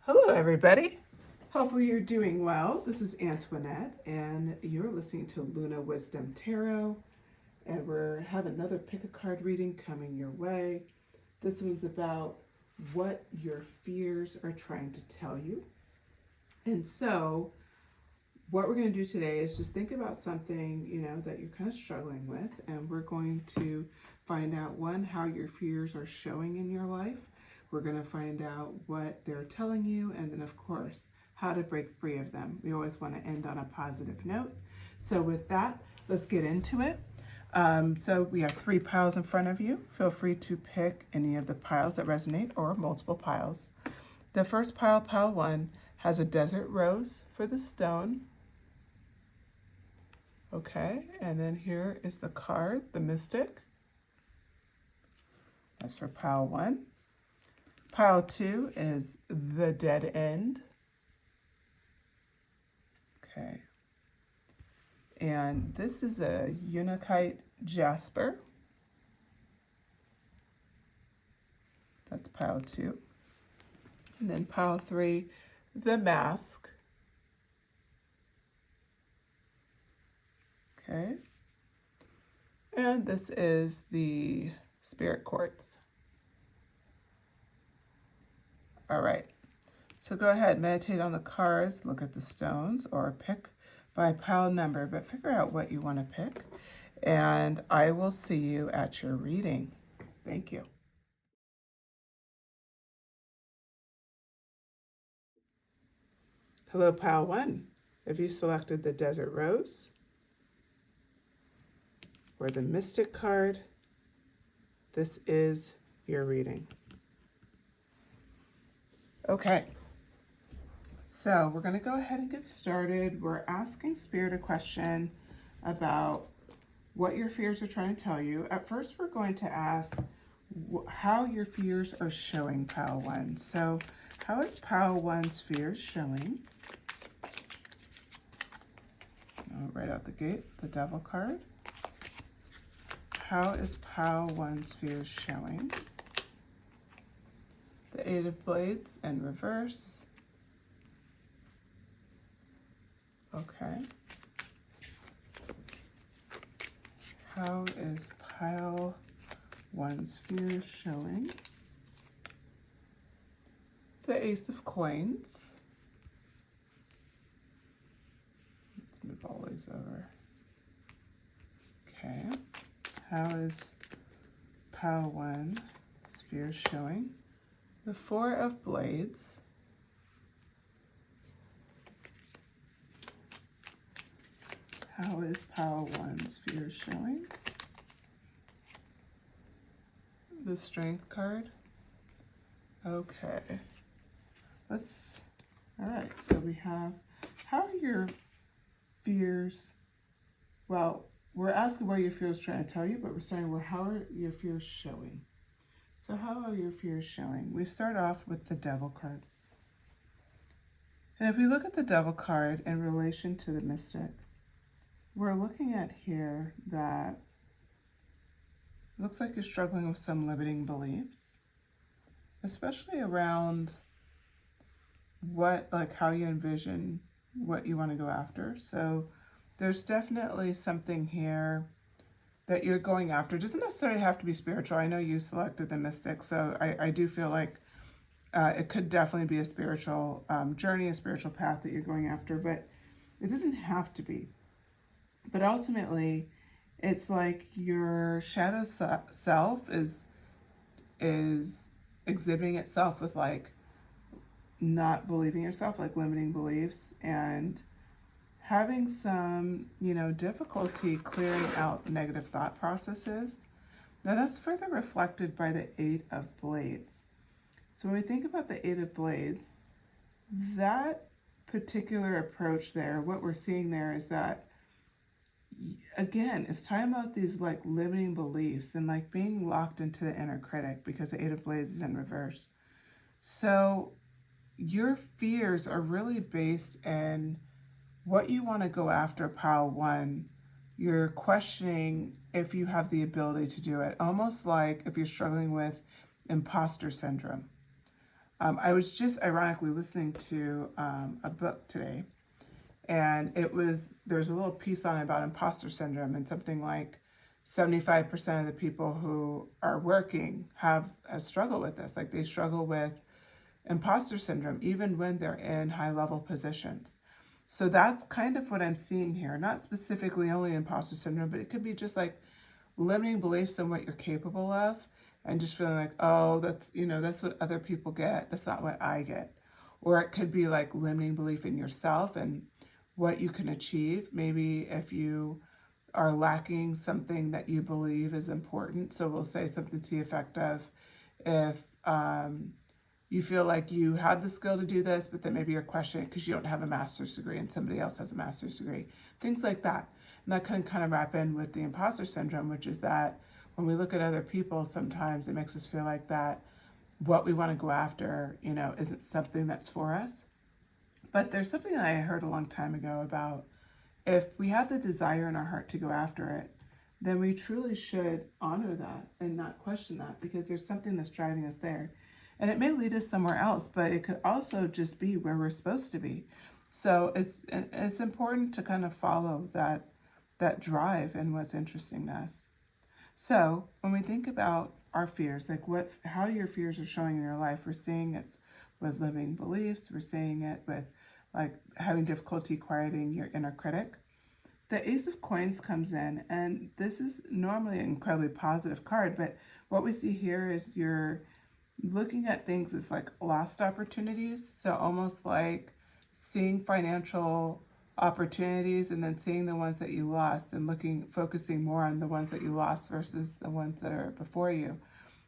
Hello, everybody. Hopefully, you're doing well. This is Antoinette, and you're listening to Luna Wisdom Tarot. And we have another pick a card reading coming your way. This one's about what your fears are trying to tell you. And so, what we're going to do today is just think about something, that you're kind of struggling with, and we're going to find out one, how your fears are showing in your life. We're going to find out what they're telling you, and then, of course, how to break free of them. We always want to end on a positive note. So, with that, let's get into it. So, we have 3 piles in front of you. Feel free to pick any of the piles that resonate or multiple piles. The first pile, pile 1, has a desert rose for the stone. Okay, and then here is the card, the Mystic. That's for pile 1. Pile 2 is the Dead End. Okay. And this is a Untitled Jasper. That's pile 2. And then pile 3, the Mask. Okay. And this is the Spirit Quartz. All right. So go ahead, meditate on the cards, look at the stones, or pick by pile number, but figure out what you want to pick. And I will see you at your reading. Thank you. Hello, pile 1. Have you selected the Desert Rose or the Mystic card? This is your reading. Okay. So we're going to go ahead and get started. We're asking Spirit a question about what your fears are trying to tell you. At first, we're going to ask how your fears are showing, pile 1. So how is pile 1's fears showing? Right out the gate, the Devil card. How is pile 1's fears showing? The 8 of Blades in reverse. Okay. How is pile 1's fears showing? The Ace of Coins. Let's move all these over. Okay. How is pile 1's fears showing? The 4 of Blades. How is pile 1's fears showing? The Strength card. Okay. All right, so we have, how are your fears, well, we're asking what your fears are trying to tell you, but we're starting with how are your fears showing? So how are your fears showing? We start off with the Devil card. And if we look at the Devil card in relation to the Mystic, we're looking at here that it looks like you're struggling with some limiting beliefs, especially around how you envision what you want to go after. So there's definitely something here that you're going after. It doesn't necessarily have to be spiritual. I know you selected the Mystic, so I do feel like it could definitely be a spiritual journey, a spiritual path that you're going after, but it doesn't have to be. But ultimately, it's like your shadow self is exhibiting itself with like not believing yourself, like limiting beliefs, and having some, difficulty clearing out negative thought processes. Now that's further reflected by the 8 of Blades. So when we think about the 8 of Blades, that particular approach there, what we're seeing there is that, again, it's talking about these like limiting beliefs and like being locked into the inner critic because the 8 of Blades is in reverse. So your fears are really based in what you want to go after, pile 1. You're questioning if you have the ability to do it, almost like if you're struggling with imposter syndrome. I was just ironically listening to a book today, and there's a little piece on it about imposter syndrome, and something like 75% of the people who are working have a struggle with this. Like they struggle with imposter syndrome even when they're in high level positions. So that's kind of what I'm seeing here. Not specifically only imposter syndrome, but it could be just like limiting beliefs in what you're capable of, and just feeling like, oh, that's what other people get. That's not what I get. Or it could be like limiting belief in yourself and what you can achieve. Maybe if you are lacking something that you believe is important. So we'll say something to the effect of, if you feel like you have the skill to do this, but then maybe you're questioning it because you don't have a master's degree and somebody else has a master's degree. Things like that. And that can kind of wrap in with the imposter syndrome, which is that when we look at other people, sometimes it makes us feel like that what we want to go after, isn't something that's for us. But there's something that I heard a long time ago about, if we have the desire in our heart to go after it, then we truly should honor that and not question that, because there's something that's driving us there. And it may lead us somewhere else, but it could also just be where we're supposed to be. So it's important to kind of follow that drive and what's interesting to us. So when we think about our fears, like how your fears are showing in your life, we're seeing it's with limiting beliefs. We're seeing it with like having difficulty quieting your inner critic. The Ace of Coins comes in, and this is normally an incredibly positive card, but what we see here is you're looking at things as like lost opportunities. So almost like seeing financial opportunities and then seeing the ones that you lost, and focusing more on the ones that you lost versus the ones that are before you.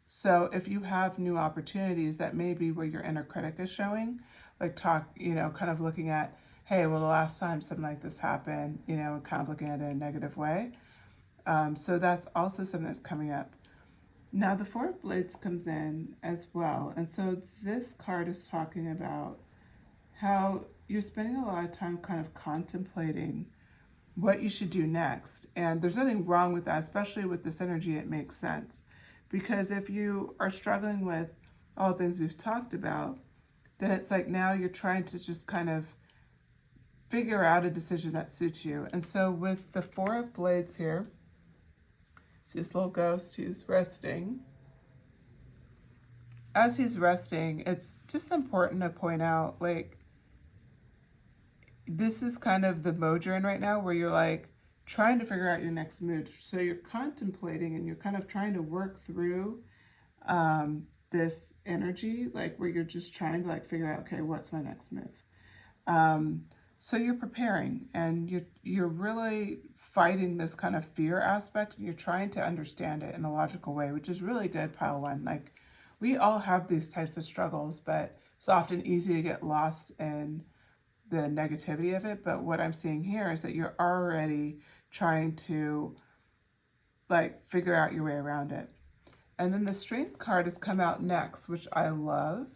So if you have new opportunities, that may be where your inner critic is showing, like kind of looking at, hey, well, the last time something like this happened, kind of looking at it in a negative way. So that's also something that's coming up. Now the Four of Blades comes in as well. And so this card is talking about how you're spending a lot of time kind of contemplating what you should do next. And there's nothing wrong with that, especially with this energy. It makes sense. Because if you are struggling with all the things we've talked about, then it's like now you're trying to just kind of figure out a decision that suits you. And so with the Four of Blades here, see this little ghost, he's resting. As he's resting, it's just important to point out, like, this is kind of the mode you're in right now, where you're like trying to figure out your next move. So you're contemplating and you're kind of trying to work through this energy, like where you're just trying to like figure out, okay, what's my next move? So you're preparing, and you're really fighting this kind of fear aspect, and you're trying to understand it in a logical way, which is really good, pile one. Like, we all have these types of struggles, but it's often easy to get lost in the negativity of it. But what I'm seeing here is that you're already trying to like figure out your way around it. And then the Strength card has come out next, which I love.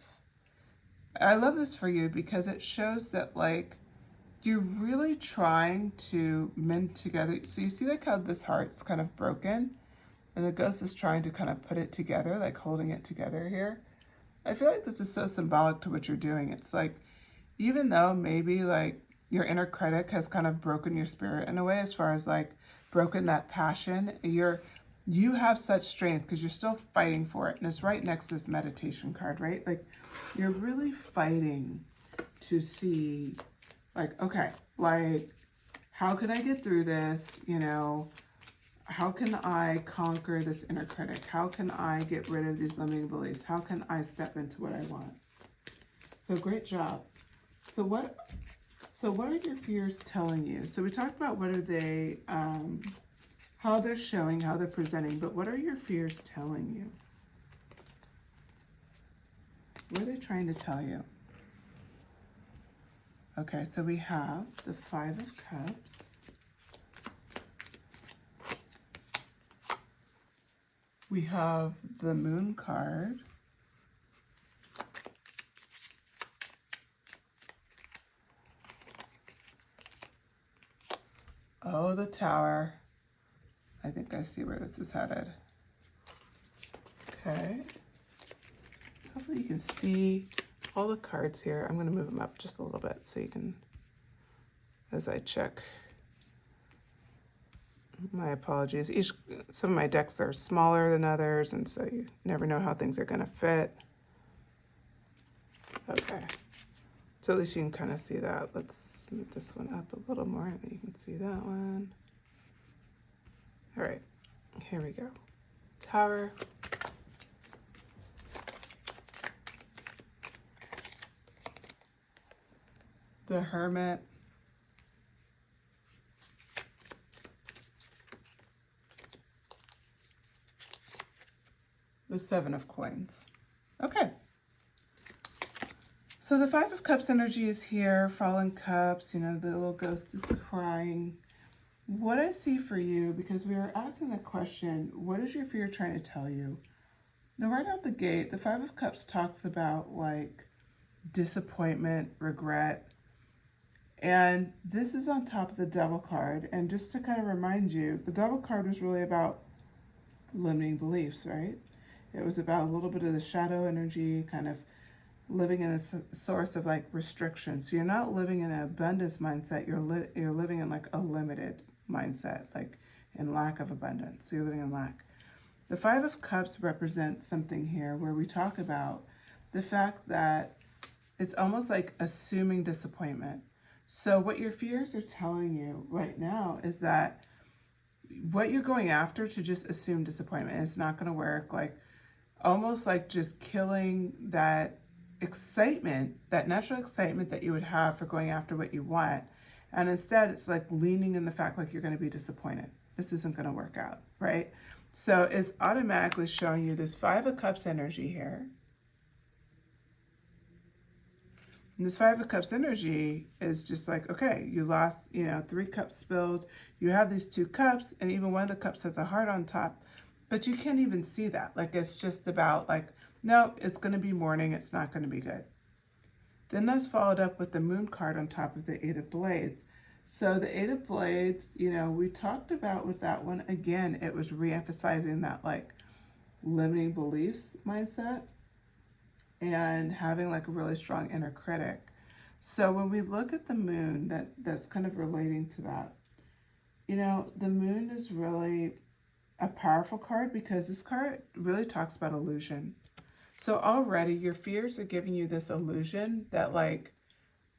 I love this for you because it shows that like you're really trying to mend together. So you see like how this heart's kind of broken, and the ghost is trying to kind of put it together, like holding it together here. I feel like this is so symbolic to what you're doing. It's like, even though maybe like your inner critic has kind of broken your spirit in a way, as far as like broken that passion, you have such strength because you're still fighting for it. And it's right next to this meditation card, right? Like, you're really fighting to see like, okay, like, how can I get through this? How can I conquer this inner critic? How can I get rid of these limiting beliefs? How can I step into what I want? So great job. So what are your fears telling you? So we talked about what are they, how they're showing, how they're presenting, but what are your fears telling you? What are they trying to tell you? Okay, so we have the Five of Cups. We have the Moon card. Oh, the Tower. I think I see where this is headed. Okay. Hopefully you can see all the cards here, I'm going to move them up just a little bit so you can, as I check. My apologies. Some of my decks are smaller than others, and so you never know how things are going to fit. Okay. So at least you can kind of see that. Let's move this one up a little more, and then you can see that one. All right. Here we go. Tower. The Hermit. The Seven of Coins. Okay. So the Five of Cups energy is here. Fallen Cups, you know, the little ghost is crying. What I see for you, because we were asking the question, what is your fear trying to tell you? Now, right out the gate, the Five of Cups talks about like disappointment, regret. And this is on top of the Devil card. And just to kind of remind you, the Devil card was really about limiting beliefs, right? It was about a little bit of the shadow energy, kind of living in a source of like restriction. So you're not living in an abundance mindset. You're living in like a limited mindset, like in lack of abundance. So you're living in lack. The Five of Cups represents something here where we talk about the fact that it's almost like assuming disappointment. So what your fears are telling you right now is that what you're going after to just assume disappointment is not going to work. Like almost like just killing that excitement, that natural excitement that you would have for going after what you want. And instead it's like leaning in the fact like you're going to be disappointed. This isn't going to work out, right? So it's automatically showing you this Five of Cups energy here. And this Five of Cups energy is just like, okay, you lost, 3 cups spilled. You have these 2 cups, and even one of the cups has a heart on top, but you can't even see that. Like, it's just about like, no, it's going to be morning. It's not going to be good. Then that's followed up with the Moon card on top of the Eight of Blades. So the Eight of Blades, we talked about with that one, again, it was re-emphasizing that like limiting beliefs mindset and having like a really strong inner critic. So when we look at the moon, that's kind of relating to that. The moon is really a powerful card because this card really talks about illusion. So already your fears are giving you this illusion that like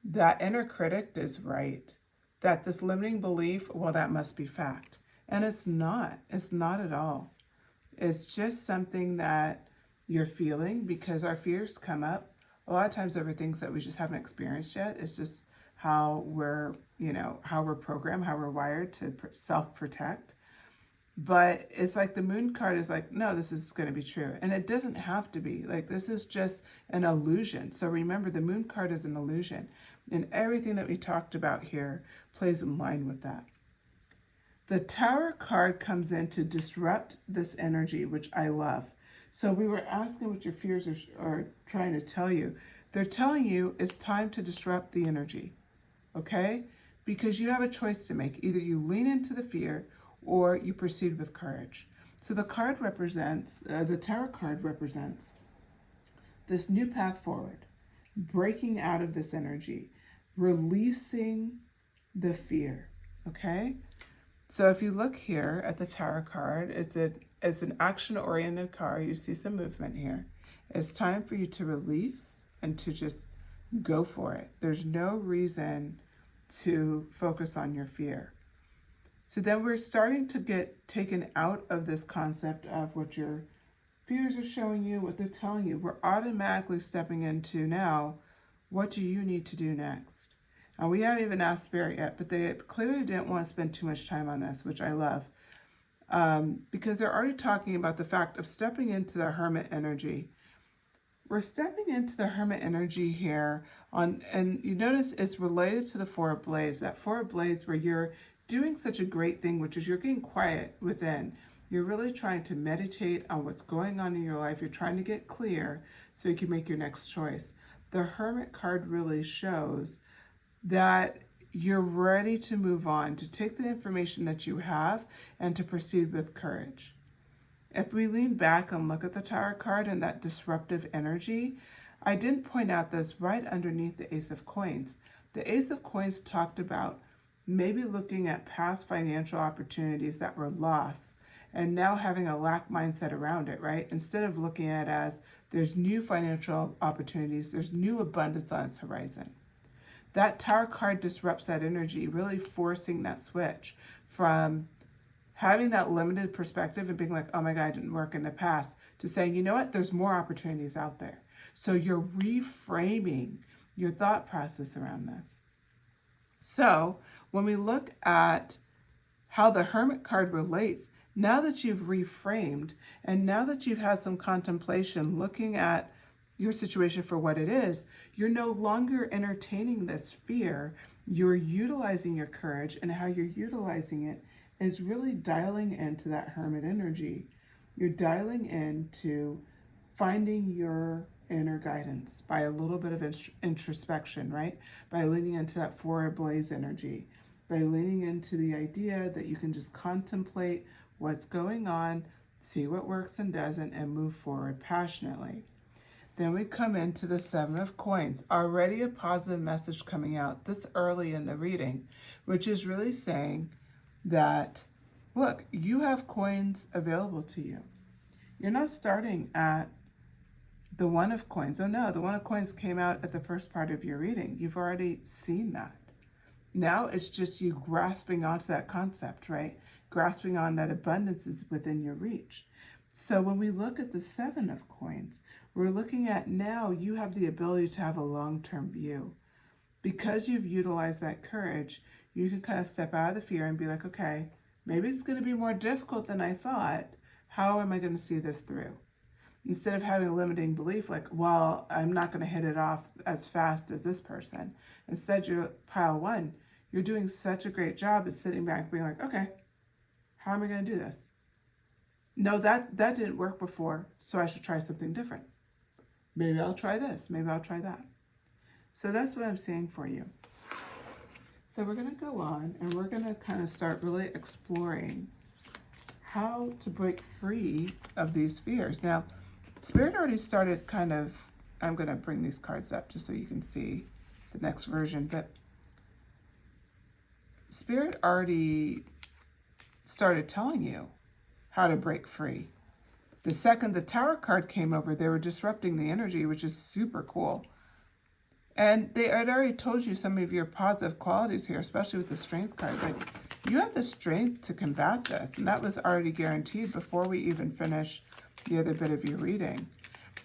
that inner critic is right, that this limiting belief, well, that must be fact. And it's not at all. It's just something that you're feeling because our fears come up a lot of times over things that we just haven't experienced yet. It's just how we're programmed, how we're wired to self-protect. But it's like the Moon card is like, no, this is going to be true. And it doesn't have to be. Like, this is just an illusion. So remember, the Moon card is an illusion. And everything that we talked about here plays in line with that. The Tower card comes in to disrupt this energy, which I love. So we were asking what your fears are trying to tell you. They're telling you it's time to disrupt the energy, okay? Because you have a choice to make. Either you lean into the fear or you proceed with courage. So the card represents, the Tower card represents this new path forward, breaking out of this energy, releasing the fear, okay? So if you look here at the Tower card, it's an action-oriented card. You see some movement here. It's time for you to release and to just go for it. There's no reason to focus on your fear. So then we're starting to get taken out of this concept of what your fears are showing you, what they're telling you. We're automatically stepping into now, what do you need to do next? And we haven't even asked Spirit yet, but they clearly didn't want to spend too much time on this, which I love. Because they're already talking about the fact of stepping into the Hermit energy. We're stepping into the Hermit energy here, and you notice it's related to the Four of Blades. That Four of Blades where you're doing such a great thing, which is you're getting quiet within. You're really trying to meditate on what's going on in your life. You're trying to get clear so you can make your next choice. The Hermit card really shows that you're ready to move on, to take the information that you have and to proceed with courage. If we lean back and look at the Tower card and that disruptive energy, I didn't point out this right underneath the Ace of Coins. The Ace of Coins talked about maybe looking at past financial opportunities that were lost and now having a lack mindset around it, right? Instead of looking at it as there's new financial opportunities, there's new abundance on its horizon. That Tower card disrupts that energy, really forcing that switch from having that limited perspective and being like, oh my God, it didn't work in the past, to saying, you know what, there's more opportunities out there. So you're reframing your thought process around this. So when we look at how the Hermit card relates, now that you've reframed and now that you've had some contemplation looking at your situation for what it is, you're no longer entertaining this fear. You're utilizing your courage, and how you're utilizing it is really dialing into that Hermit energy. You're dialing into finding your inner guidance by a little bit of introspection, right? By leaning into that forward blaze energy, by leaning into the idea that you can just contemplate what's going on, see what works and doesn't, and move forward passionately. Then we come into the Seven of Coins, already a positive message coming out this early in the reading, which is really saying that, look, you have coins available to you. You're not starting at the One of Coins. Oh no, the One of Coins came out at the first part of your reading. You've already seen that. Now it's just you grasping onto that concept, right? Grasping on that abundance is within your reach. So when we look at the Seven of Coins, we're looking at now you have the ability to have a long-term view. Because you've utilized that courage, you can kind of step out of the fear and be like, okay, maybe it's going to be more difficult than I thought. How am I going to see this through? Instead of having a limiting belief like, well, I'm not going to hit it off as fast as this person. Instead, you're pile one. You're doing such a great job at sitting back being like, okay, how am I going to do this? No, that didn't work before, so I should try something different. Maybe I'll try this. Maybe I'll try that. So that's what I'm saying for you. So we're going to go on and we're going to kind of start really exploring how to break free of these fears. Now, Spirit already started kind of, I'm going to bring these cards up just so you can see the next version, but Spirit already started telling you how to break free. The second the Tower card came over, they were disrupting the energy, which is super cool. And they had already told you some of your positive qualities here, especially with the Strength card. Like, you have the strength to combat this, and that was already guaranteed before we even finish the other bit of your reading.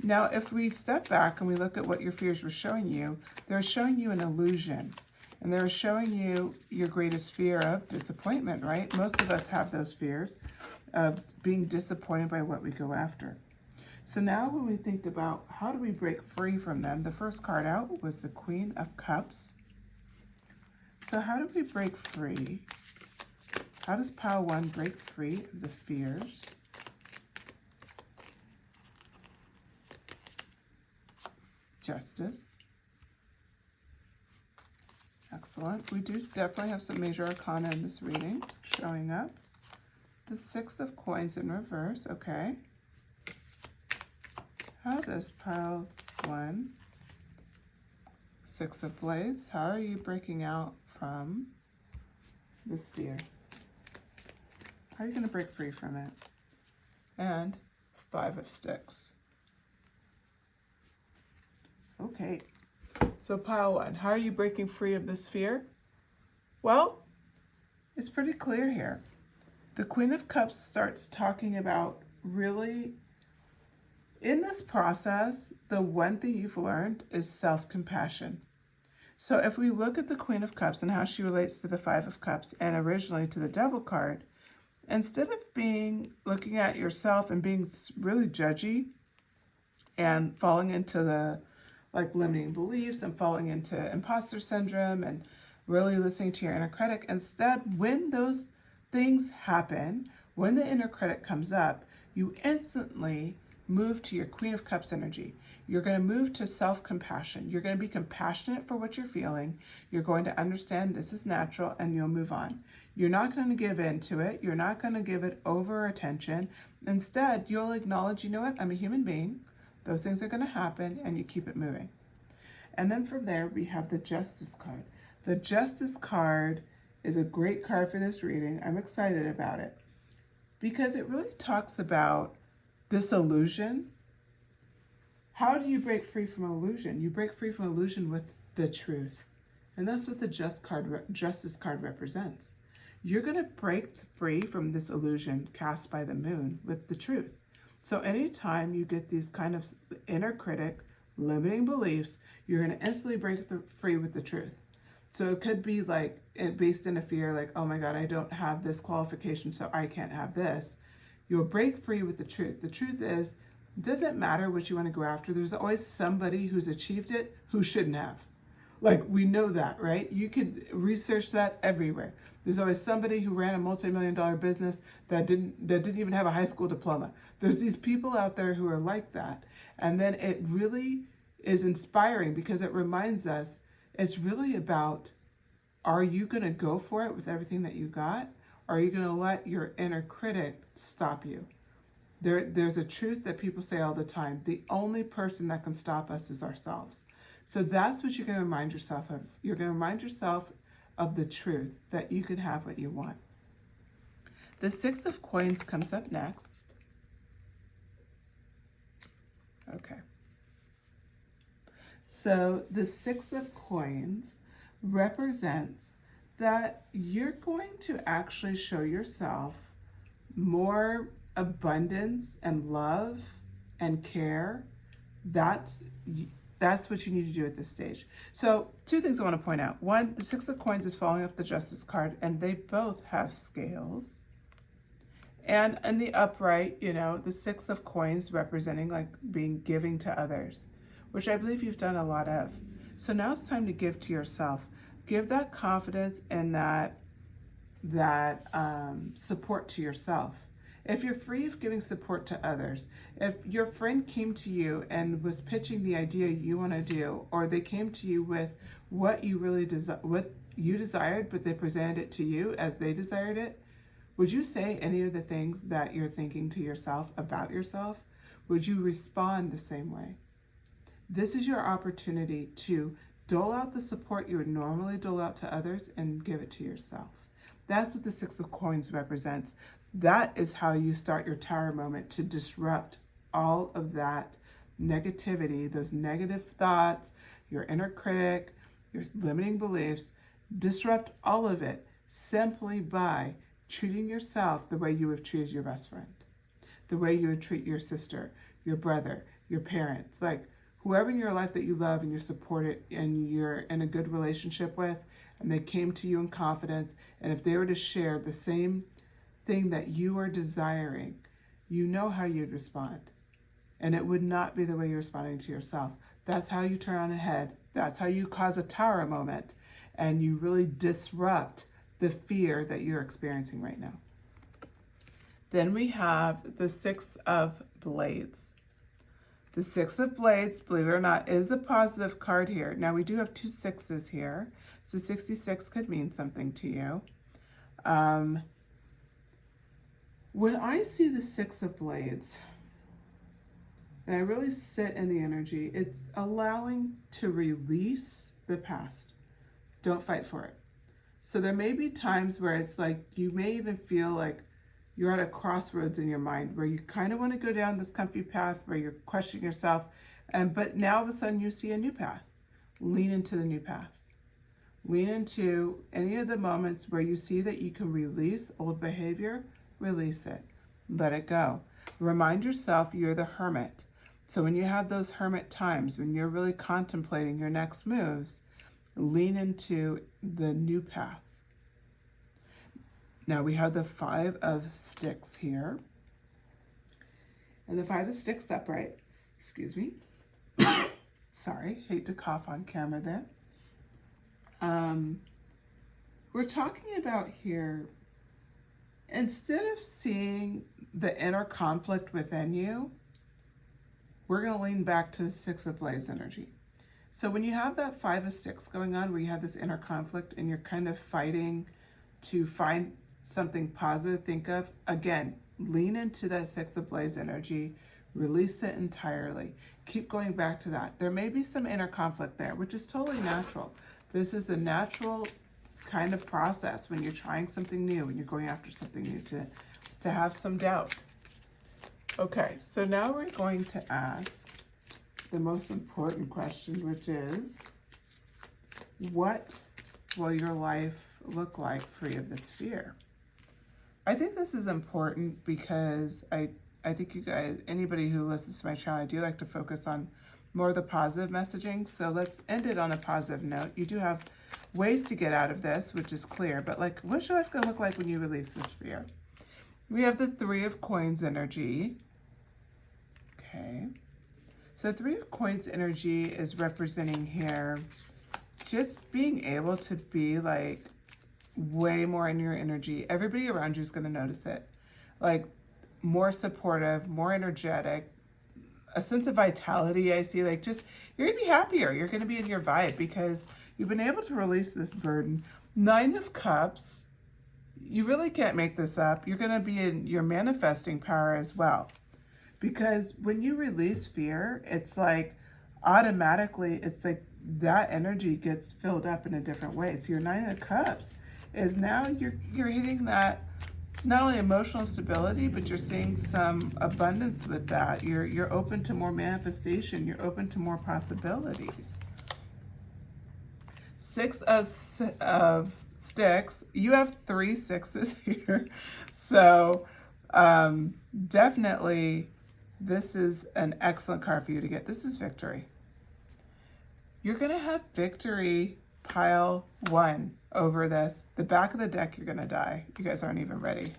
Now, if we step back and we look at what your fears were showing you, they're showing you an illusion. And they're showing you your greatest fear of disappointment, right? Most of us have those fears of being disappointed by what we go after. So now when we think about how do we break free from them, the first card out was the Queen of Cups. So how do we break free? How does pile one break free of the fears? Justice. Excellent. We do definitely have some major arcana in this reading showing up. The Six of Coins in reverse. Okay. How does pile one, Six of Blades, how are you breaking out from this fear? How are you going to break free from it? And Five of Sticks. Okay. So pile one, how are you breaking free of this fear? Well, it's pretty clear here. The Queen of Cups starts talking about really, in this process, the one thing you've learned is self-compassion. So if we look at the Queen of Cups and how she relates to the Five of Cups and originally to the Devil card, instead of looking at yourself and being really judgy and falling into the limiting beliefs and falling into imposter syndrome and really listening to your inner critic, instead, when those things happen, when the inner critic comes up, you instantly move to your Queen of Cups energy. You're going to move to self-compassion. You're going to be compassionate for what you're feeling. You're going to understand this is natural, and you'll move on. You're not going to give in to it. You're not going to give it over attention. Instead, you'll acknowledge, you know what, I'm a human being. Those things are going to happen, and you keep it moving. And then from there, we have the Justice card. The Justice card is a great card for this reading. I'm excited about it because it really talks about this illusion. How do you break free from illusion? You break free from illusion with the truth. And that's what the Justice card represents. You're going to break free from this illusion cast by the moon with the truth. So anytime you get these kind of inner critic, limiting beliefs, you're going to instantly break free with the truth. So it could be like based in a fear, like, oh my God, I don't have this qualification, so I can't have this. You'll break free with the truth. The truth is, it doesn't matter what you want to go after. There's always somebody who's achieved it who shouldn't have. Like, we know that, right? You could research that everywhere. There's always somebody who ran a multi-million-dollar business that didn't even have a high school diploma. There's these people out there who are like that. And then it really is inspiring because it reminds us it's really about, are you going to go for it with everything that you got? Or are you going to let your inner critic stop you? There's a truth that people say all the time. The only person that can stop us is ourselves. So that's what you're going to remind yourself of. You're going to remind yourself of the truth that you can have what you want. The Six of Coins comes up next. Okay. So the Six of Coins represents that you're going to actually show yourself more abundance and love and care. That's what you need to do at this stage. So two things I want to point out. One, the Six of Coins is following up the Justice card, and they both have scales. And in the upright, the Six of Coins representing like being giving to others, which I believe you've done a lot of. So now it's time to give to yourself. Give that confidence and that support to yourself. If you're free of giving support to others, if your friend came to you and was pitching the idea you want to do, or they came to you with what you really what you desired, but they presented it to you as they desired it, would you say any of the things that you're thinking to yourself about yourself? Would you respond the same way? This is your opportunity to dole out the support you would normally dole out to others and give it to yourself. That's what the Six of Coins represents. That is how you start your tower moment to disrupt all of that negativity, those negative thoughts, your inner critic, your limiting beliefs. Disrupt all of it simply by treating yourself the way you have treated your best friend, the way you would treat your sister, your brother, your parents, like whoever in your life that you love and you support it and you're in a good relationship with, and they came to you in confidence, and if they were to share the same thing that you are desiring, you know how you'd respond. And it would not be the way you're responding to yourself. That's how you turn on a head. That's how you cause a tower moment. And you really disrupt the fear that you're experiencing right now. Then we have the Six of Blades. The Six of Blades, believe it or not, is a positive card here. Now we do have two sixes here. So 66 could mean something to you. When I see the Six of Blades, and I really sit in the energy, it's allowing to release the past. Don't fight for it. So there may be times where it's like, you may even feel like you're at a crossroads in your mind where you kind of want to go down this comfy path where you're questioning yourself, but now all of a sudden you see a new path. Lean into the new path. Lean into any of the moments where you see that you can release old behavior. Release it. Let it go. Remind yourself you're the hermit. So when you have those hermit times, when you're really contemplating your next moves, lean into the new path. Now we have the Five of Sticks here. And the Five of Sticks upright. Excuse me. Sorry, hate to cough on camera there. We're talking about here, instead of seeing the inner conflict within you, we're going to lean back to the Six of Blades energy. So when you have that Five of Sticks going on, where you have this inner conflict and you're kind of fighting to find something positive to think of, again, lean into that Six of Blades energy, Release it entirely. Keep going back to that. There may be some inner conflict there, which is totally natural. This is the natural kind of process when you're trying something new, when you're going after something new, to have some doubt. Okay, so now we're going to ask the most important question, which is, what will your life look like free of this fear? I think this is important because I think you guys, anybody who listens to my channel, I do like to focus on more of the positive messaging. So let's end it on a positive note. You do have ways to get out of this, which is clear, but like, what's your life going to look like when you release this fear? We have the Three of Coins energy. Okay. So Three of Coins energy is representing here just being able to be like way more in your energy. Everybody around you is going to notice it. Like more supportive, more energetic, a sense of vitality. I see like just, you're going to be happier. You're going to be in your vibe because you've been able to release this burden. Nine of Cups. You really can't make this up. You're going to be in your manifesting power as well. Because when you release fear, it's like automatically, it's like that energy gets filled up in a different way. So your Nine of Cups is now you're hitting that not only emotional stability, but you're seeing some abundance with that. You're open to more manifestation. You're open to more possibilities. Six of Sticks. You have 3 sixes here. So definitely this is an excellent card for you to get. This is victory. You're going to have victory, pile 1, over this. The back of the deck, you're going to die. You guys aren't even ready.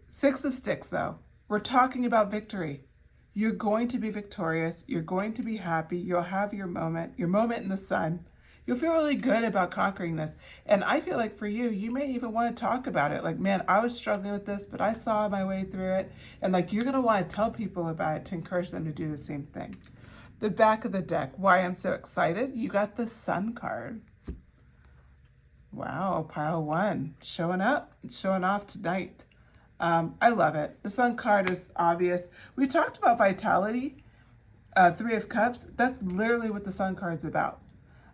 6 of Sticks, though. We're talking about victory. You're going to be victorious. You're going to be happy. You'll have your moment in the sun. You'll feel really good about conquering this. And I feel like for you, you may even want to talk about it. Like, man, I was struggling with this, but I saw my way through it. And like, you're going to want to tell people about it to encourage them to do the same thing. The back of the deck, why I'm so excited. You got the Sun card. Wow, pile 1, showing up, showing off tonight. I love it. The Sun card is obvious. We talked about vitality, 3 of Cups. That's literally what the Sun card's about.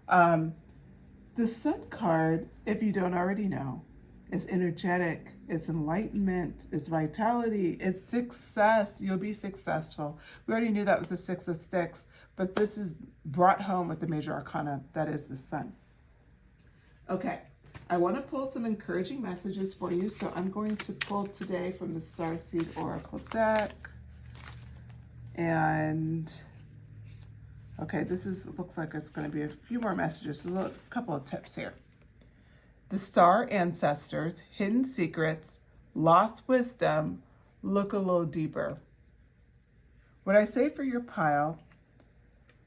The Sun card, if you don't already know, is energetic, it's enlightenment, it's vitality, it's success. You'll be successful. We already knew that with the 6 of Sticks, but this is brought home with the major arcana, that is the Sun. Okay, I want to pull some encouraging messages for you, so I'm going to pull today from the Starseed Oracle deck. And okay, looks like it's going to be a few more messages, a couple of tips here. The Star Ancestors, Hidden Secrets, Lost Wisdom, look a little deeper. What I say for your pile,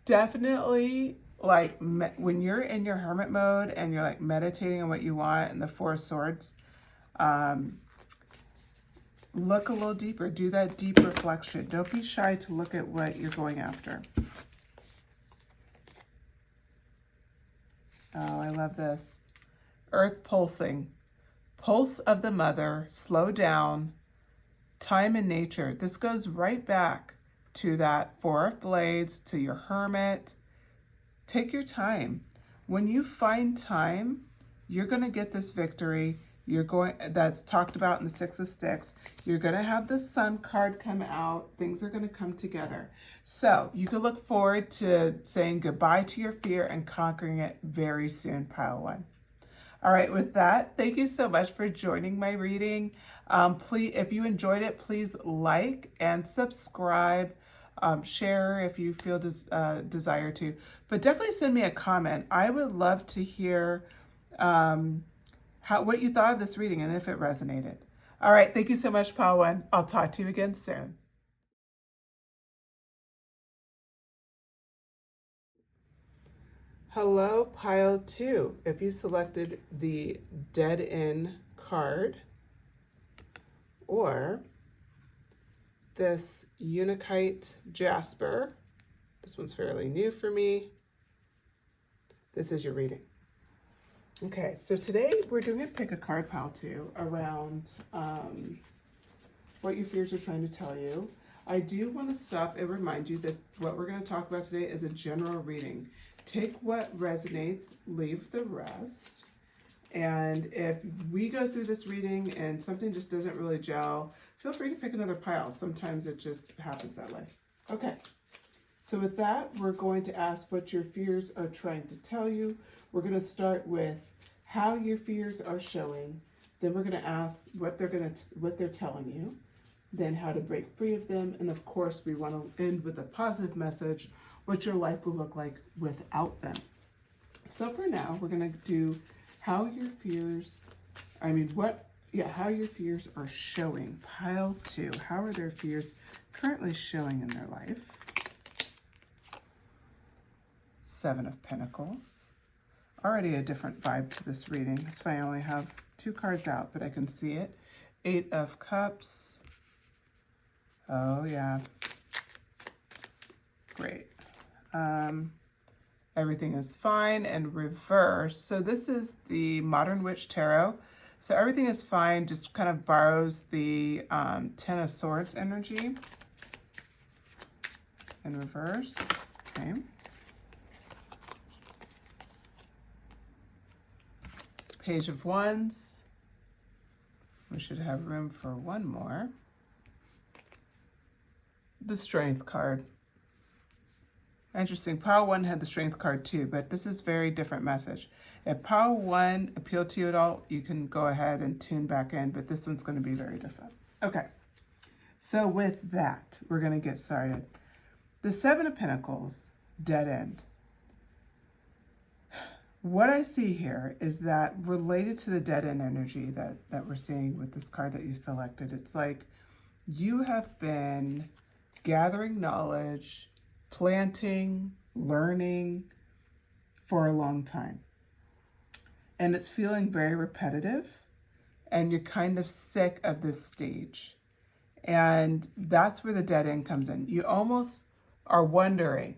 definitely like when you're in your hermit mode and you're like meditating on what you want and the 4 of Swords, look a little deeper. Do that deep reflection. Don't be shy to look at what you're going after. Oh, I love this. Earth pulsing. Pulse of the mother. Slow down. Time in nature. This goes right back to that 4 of Blades, to your hermit. Take your time. When you find time, you're going to get this victory. That's talked about in the 6 of Sticks. You're going to have the Sun card come out. Things are going to come together. So you can look forward to saying goodbye to your fear and conquering it very soon, pile 1. All right, with that, thank you so much for joining my reading. Please, if you enjoyed it, please like and subscribe. Share if you feel desire to. But definitely send me a comment. I would love to hear what you thought of this reading and if it resonated. All right, thank you so much, pile 1. I'll talk to you again soon. Hello, pile 2. If you selected the Dead End card or this Untitled Jasper, this one's fairly new for me, this is your reading. Okay, so today we're doing a pick a card, pile 2, around what your fears are trying to tell you. I do want to stop and remind you that what we're going to talk about today is a general reading. Take what resonates, leave the rest. And if we go through this reading and something just doesn't really gel, feel free to pick another pile. Sometimes it just happens that way. Okay. So with that, we're going to ask what your fears are trying to tell you. We're going to start with how your fears are showing. Then we're going to ask what they're telling you. Then how to break free of them. And of course, we want to end with a positive message, what your life will look like without them. So for now, we're going to do how your fears are showing. Pile 2. How are their fears currently showing in their life? 7 of Pentacles. Already a different vibe to this reading. That's why I only have 2 cards out, but I can see it. 8 of Cups. Oh, yeah. Great. Everything is fine and reverse. So this is the Modern Witch Tarot. So everything is fine, just kind of borrows the 10 of Swords energy in reverse. Okay. Page of Wands. We should have room for one more. The Strength card. Interesting. Pile 1 had the Strength card too, but this is very different message. If Pile 1 appealed to you at all, you can go ahead and tune back in, but this one's going to be very different. Okay. So with that, we're going to get started. The 7 of Pentacles, dead end. What I see here is that related to the dead end energy that we're seeing with this card that you selected, it's like you have been gathering knowledge, planting, learning for a long time. And it's feeling very repetitive, and you're kind of sick of this stage. And that's where the dead end comes in. You almost are wondering,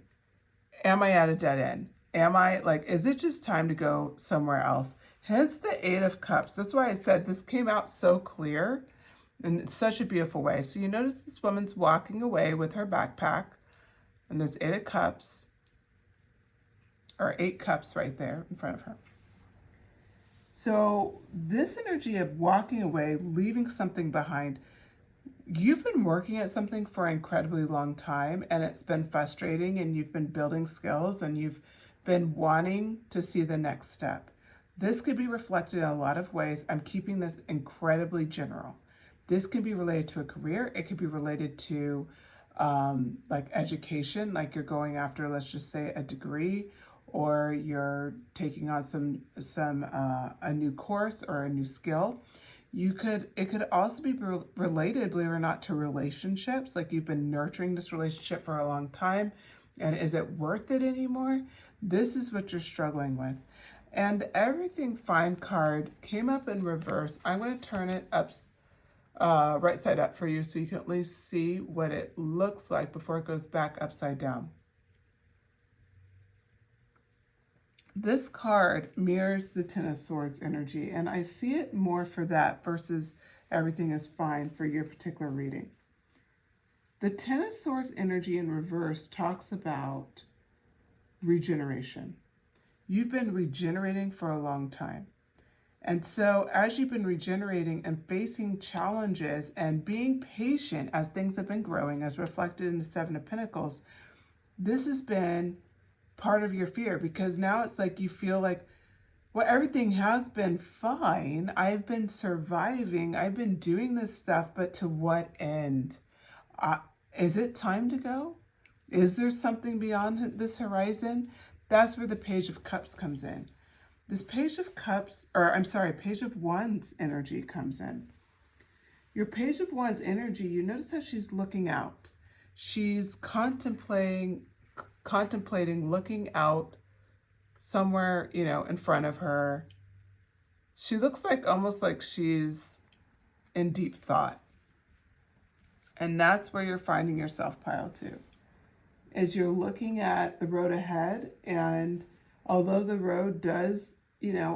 am I at a dead end? Is it just time to go somewhere else? Hence the 8 of Cups. That's why I said this came out so clear in such a beautiful way. So you notice this woman's walking away with her backpack, and there's 8 of Cups, or 8 cups right there in front of her. So this energy of walking away, leaving something behind, you've been working at something for an incredibly long time, and it's been frustrating, and you've been building skills, and you've been wanting to see the next step. This could be reflected in a lot of ways. I'm keeping this incredibly general. This can be related to a career. It could be related to like education, like you're going after, let's just say, a degree, or you're taking on a new course or a new skill. It could also be related, believe it or not, to relationships. Like you've been nurturing this relationship for a long time, and is it worth it anymore? This is what you're struggling with. And the Everything Fine card came up in reverse. I'm going to turn it up, right side up for you, so you can at least see what it looks like before it goes back upside down. This card mirrors the 10 of Swords energy, and I see it more for that versus Everything is Fine for your particular reading. The 10 of Swords energy in reverse talks about regeneration. You've been regenerating for a long time. And so as you've been regenerating and facing challenges and being patient as things have been growing, as reflected in the 7 of Pentacles, this has been part of your fear, because now it's like you feel like, well, everything has been fine. I've been surviving. I've been doing this stuff, but to what end? Is it time to go? Is there something beyond this horizon? That's where the Page of Cups comes in. This Page of Wands energy comes in. Your Page of Wands energy, you notice how she's looking out. She's contemplating, looking out somewhere, in front of her. She looks like almost like she's in deep thought. And that's where you're finding yourself, pile 2. As you're looking at the road ahead, and although the road does,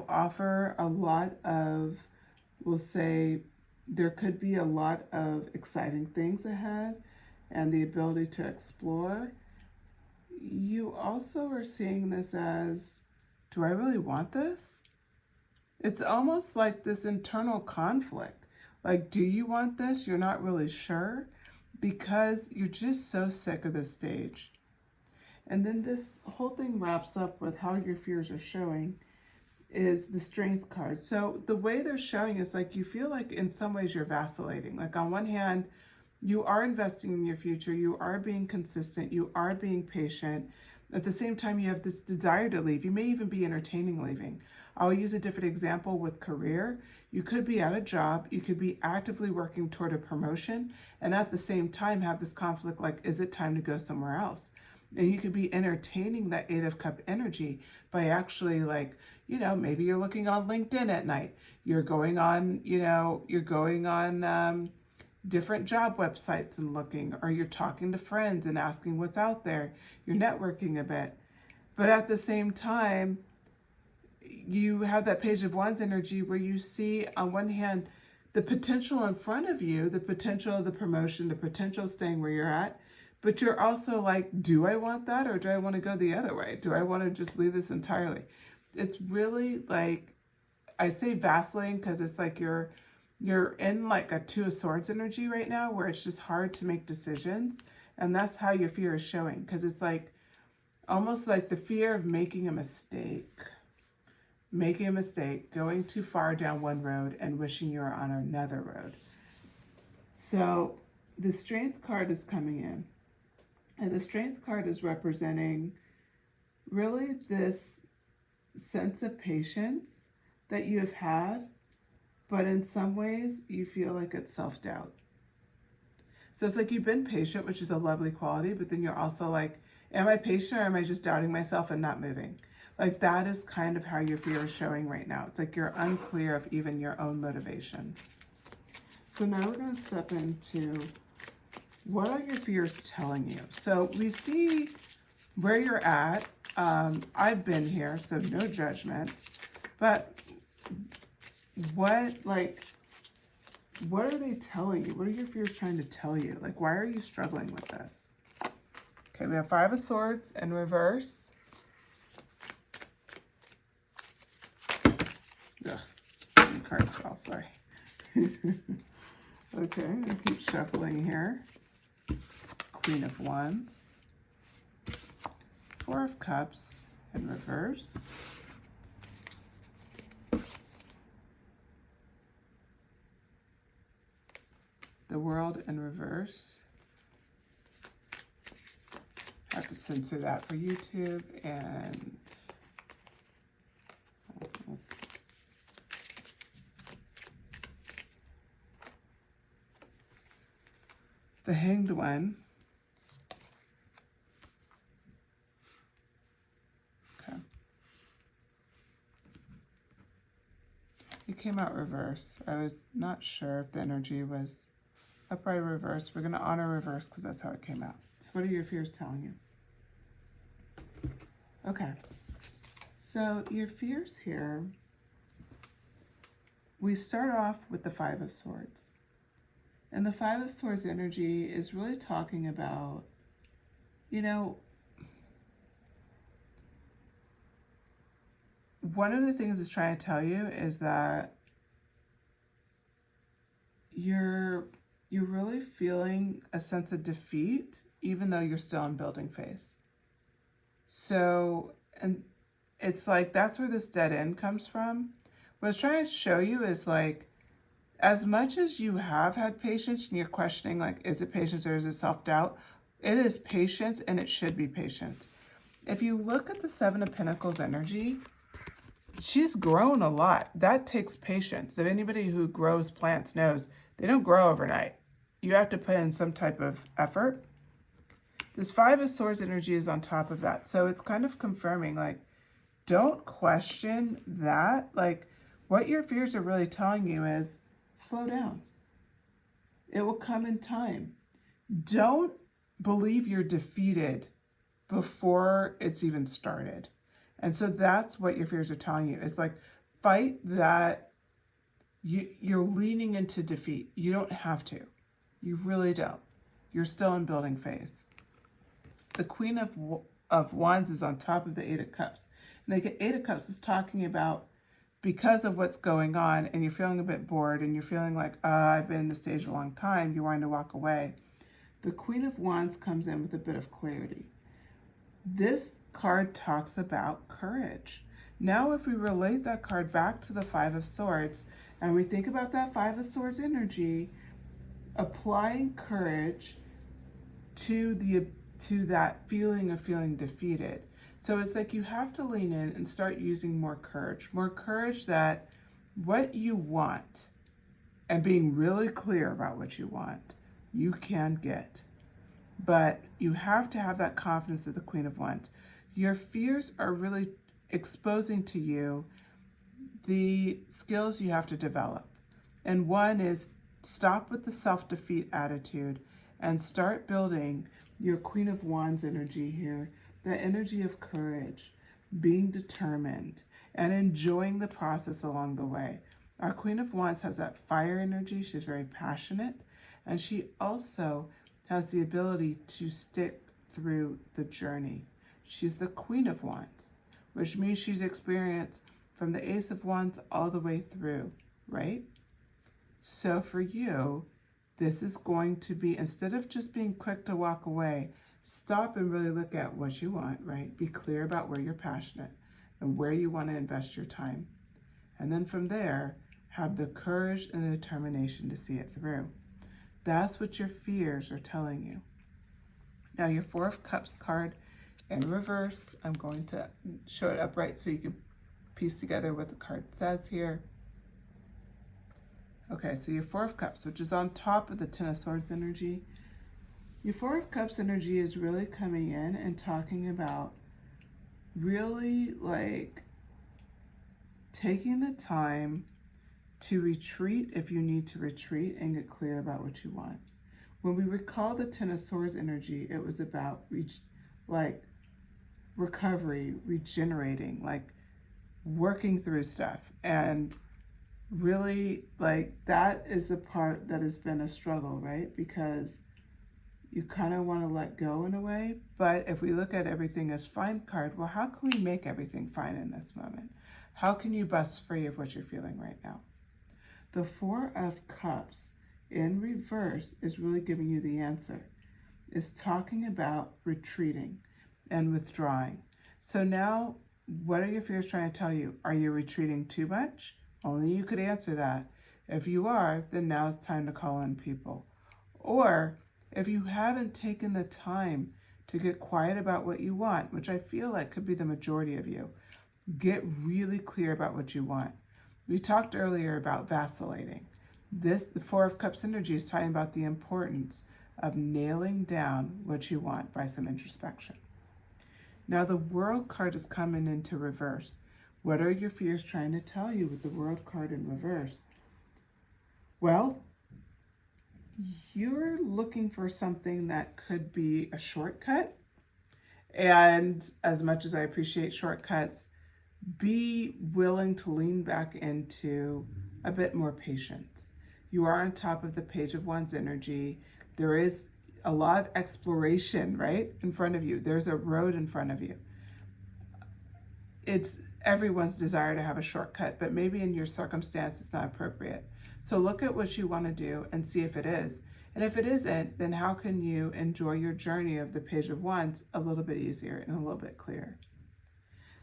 offer a lot of, we'll say, there could be a lot of exciting things ahead and the ability to explore. You also are seeing this as, do I really want this? It's almost like this internal conflict. Like, do you want this? You're not really sure because you're just so sick of this stage. And then this whole thing wraps up with how your fears are showing is the strength card. So the way they're showing is like you feel like in some ways you're vacillating. Like on one hand, you are investing in your future, you are being consistent, you are being patient. At the same time, you have this desire to leave. You may even be entertaining leaving. I'll use a different example with career. You could be at a job, you could be actively working toward a promotion, and at the same time have this conflict like, is it time to go somewhere else? And you could be entertaining that Eight of Cup energy by actually like, maybe you're looking on LinkedIn at night. You're going on, different job websites and looking, or you're talking to friends and asking what's out there. You're networking a bit. But at the same time, you have that Page of Wands energy where you see on one hand the potential in front of you, the potential of the promotion, the potential of staying where you're at. But you're also like, do I want that or do I want to go the other way? Do I want to just leave this entirely? It's really like, I say vacillating because it's like you're in like a Two of Swords energy right now where it's just hard to make decisions. And that's how your fear is showing, because it's like almost like the fear of making a mistake, going too far down one road and wishing you were on another road. So the Strength card is coming in. And the Strength card is representing really this sense of patience that you have had, but in some ways you feel like it's self-doubt. So it's like you've been patient, which is a lovely quality, but then you're also like, am I patient or am I just doubting myself and not moving? Like that is kind of how your fear is showing right now. It's like you're unclear of even your own motivations. So now we're going to step into what are your fears telling you? So we see where you're at. I've been here, so no judgment. But what are they telling you? What are your fears trying to tell you? Like, why are you struggling with this? Okay, we have Five of Swords in reverse. Ugh, the cards fell, sorry. Okay, I'm gonna keep shuffling here. Queen of Wands. Four of Cups in reverse. The World in reverse. I have to censor that for YouTube. And the Hanged One. Okay. It came out reverse. I was not sure if the energy was upright or reverse. We're going to honor reverse because that's how it came out. So what are your fears telling you? Okay. So your fears here, we start off with the Five of Swords. And the Five of Swords energy is really talking about, one of the things it's trying to tell you is that you're really feeling a sense of defeat, even though you're still in building phase. So, and it's like, that's where this dead end comes from. What it's trying to show you is like, as much as you have had patience and you're questioning, like, is it patience or is it self-doubt? It is patience, and it should be patience. If you look at the Seven of Pentacles energy, she's grown a lot. That takes patience. If anybody who grows plants knows, they don't grow overnight. You have to put in some type of effort. This Five of Swords energy is on top of that. So it's kind of confirming, like, don't question that. Like, what your fears are really telling you is, slow down. It will come in time. Don't believe you're defeated before it's even started. And so that's what your fears are telling you. It's like, fight that You're leaning into defeat. You don't have to. You really don't. You're still in building phase. The Queen of Wands is on top of the Eight of Cups. And the Eight of Cups is talking about because of what's going on and you're feeling a bit bored and you're feeling like, I've been in this stage a long time, you're wanting to walk away. The Queen of Wands comes in with a bit of clarity. This card talks about courage. Now, if we relate that card back to the Five of Swords and we think about that Five of Swords energy, applying courage to that feeling of feeling defeated. So it's like you have to lean in and start using more courage that what you want and being really clear about what you want, you can get. But you have to have that confidence of the Queen of Wands. Your fears are really exposing to you the skills you have to develop. And one is stop with the self-defeat attitude and start building your Queen of Wands energy here, the energy of courage, being determined, and enjoying the process along the way. Our Queen of Wands has that fire energy. She's very passionate, and she also has the ability to stick through the journey. She's the Queen of Wands, which means she's experienced from the Ace of Wands all the way through, right? So for you, this is going to be, instead of just being quick to walk away, stop and really look at what you want, right? Be clear about where you're passionate and where you want to invest your time. And then from there, have the courage and the determination to see it through. That's what your fears are telling you. Now, your Four of Cups card in reverse, I'm going to show it upright so you can piece together what the card says here. Okay, so your Four of Cups, which is on top of the Ten of Swords energy. Your Four of Cups energy is really coming in and talking about really like taking the time to retreat if you need to retreat and get clear about what you want. When we recall the Ten of Swords energy, it was about recovery, regenerating, like working through stuff. And really that is the part that has been a struggle, right? Because you kind of want to let go in a way. But if we look at everything as fine card, well, how can we make everything fine in this moment? How can you bust free of what you're feeling right now? The Four of Cups in reverse is really giving you the answer. It's talking about retreating and withdrawing. So now, what are your fears trying to tell you? Are you retreating too much? Only you could answer that. If you are, then now it's time to call on people. Or if you haven't taken the time to get quiet about what you want, which I feel like could be the majority of you, get really clear about what you want. We talked earlier about vacillating. The Four of Cups energy is talking about the importance of nailing down what you want by some introspection. Now the World card is coming into reverse. What are your fears trying to tell you with the World card in reverse? Well, you're looking for something that could be a shortcut. And as much as I appreciate shortcuts, be willing to lean back into a bit more patience. You are on top of the Page of Wands energy. There is a lot of exploration, right, in front of you. There's a road in front of you. It's everyone's desire to have a shortcut, but maybe in your circumstance it's not appropriate. So look at what you want to do and see if it is. And if it isn't, then how can you enjoy your journey of the Page of Wands a little bit easier and a little bit clearer?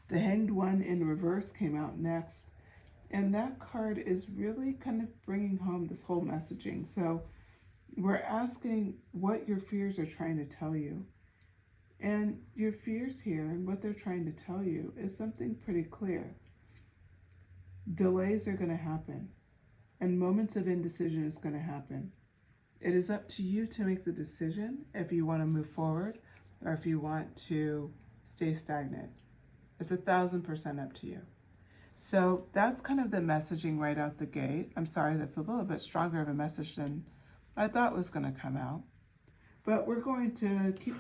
The Hanged One in reverse came out next. And that card is really kind of bringing home this whole messaging. So we're asking what your fears are trying to tell you. And your fears here and what they're trying to tell you is something pretty clear. Delays are going to happen. And moments of indecision is going to happen. It is up to you to make the decision if you want to move forward or if you want to stay stagnant. It's 1,000% up to you. So that's kind of the messaging right out the gate. I'm sorry, that's a little bit stronger of a message than I thought was going to come out. But we're going to keep,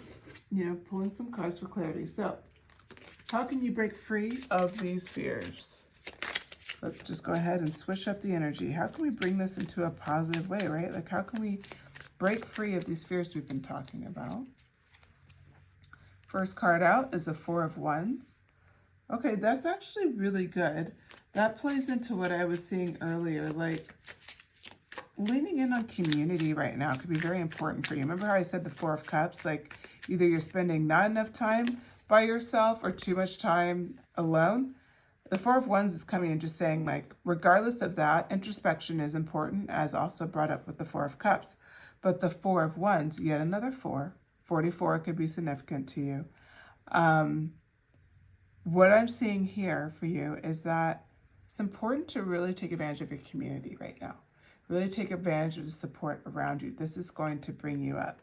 pulling some cards for clarity. So how can you break free of these fears? let's just go ahead and switch up the energy. How can we bring this into a positive way, right? Like, how can we break free of these fears we've been talking about? First card out is a Four of Wands. Okay, that's actually really good. That plays into what I was seeing earlier, like leaning in on community right now could be very important for you. Remember how I said the Four of Cups? Like, either you're spending not enough time by yourself or too much time alone. The Four of Wands is coming and just saying, like, regardless of that, introspection is important, as also brought up with the Four of Cups. But the Four of Wands, yet another four, 44 could be significant to you. What I'm seeing here for you is that it's important to really take advantage of your community right now. Really take advantage of the support around you. This is going to bring you up.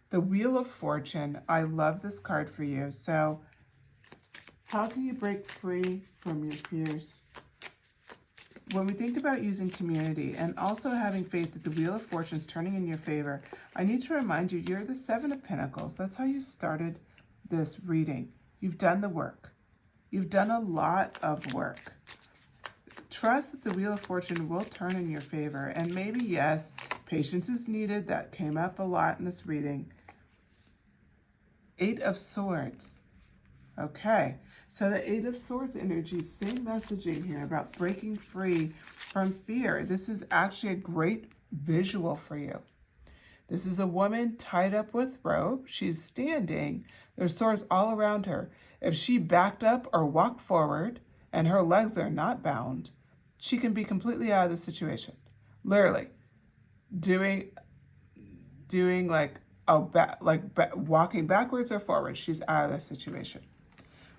The Wheel of Fortune. I love this card for you. So how can you break free from your fears? When we think about using community and also having faith that the Wheel of Fortune is turning in your favor, I need to remind you, you're the Seven of Pentacles. That's how you started this reading. You've done the work. You've done a lot of work. Trust that the Wheel of Fortune will turn in your favor. And maybe, yes, patience is needed. That came up a lot in this reading. Eight of Swords. Okay, so the Eight of Swords energy, same messaging here about breaking free from fear. This is actually a great visual for you. This is a woman tied up with rope. She's standing. There's swords all around her. If she backed up or walked forward and her legs are not bound, she can be completely out of the situation. Literally, doing like walking backwards or forward, she's out of the situation.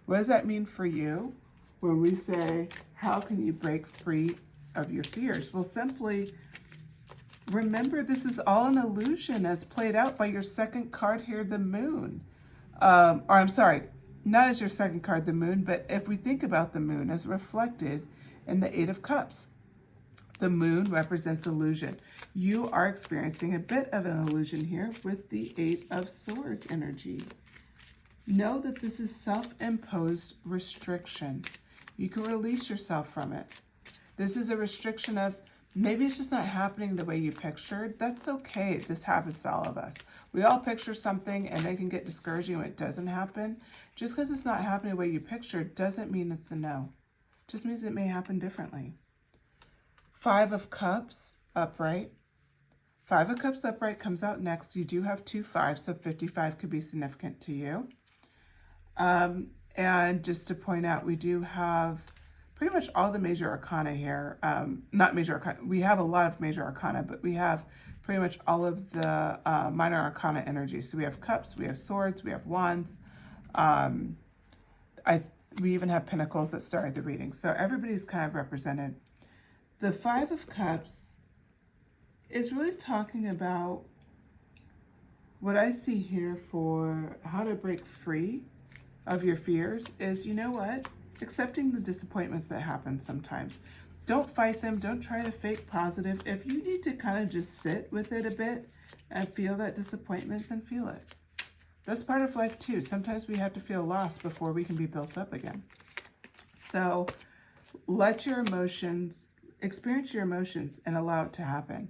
What does that mean for you when we say, how can you break free of your fears? Well, simply remember, this is all an illusion as played out by your second card here, the Moon. Or I'm sorry, not as your second card, the Moon, but if we think about the Moon as reflected in the Eight of Cups, the Moon represents illusion. You are experiencing a bit of an illusion here with the Eight of Swords energy. Know that this is self-imposed restriction. You can release yourself from it. This is a restriction of maybe it's just not happening the way you pictured. That's okay. This happens to all of us. We all picture something and they can get discouraging when it doesn't happen. Just because it's not happening the way you pictured doesn't mean it's a no. It just means it may happen differently. Five of Cups upright. Five of Cups upright comes out next. You do have 2 5s, so 55 could be significant to you. And just to point out, we do have pretty much all the major arcana here. Not major arcana. We have a lot of major arcana, but we have pretty much all of the minor arcana energy. So we have cups, we have swords, we have wands. We even have pentacles that started the reading. So everybody's kind of represented. The Five of Cups is really talking about what I see here for how to break free of your fears is, you know what? Accepting the disappointments that happen sometimes. Don't fight them. Don't try to fake positive. If you need to kind of just sit with it a bit and feel that disappointment, then feel it. That's part of life too. Sometimes we have to feel lost before we can be built up again. So let your emotions, experience your emotions and allow it to happen.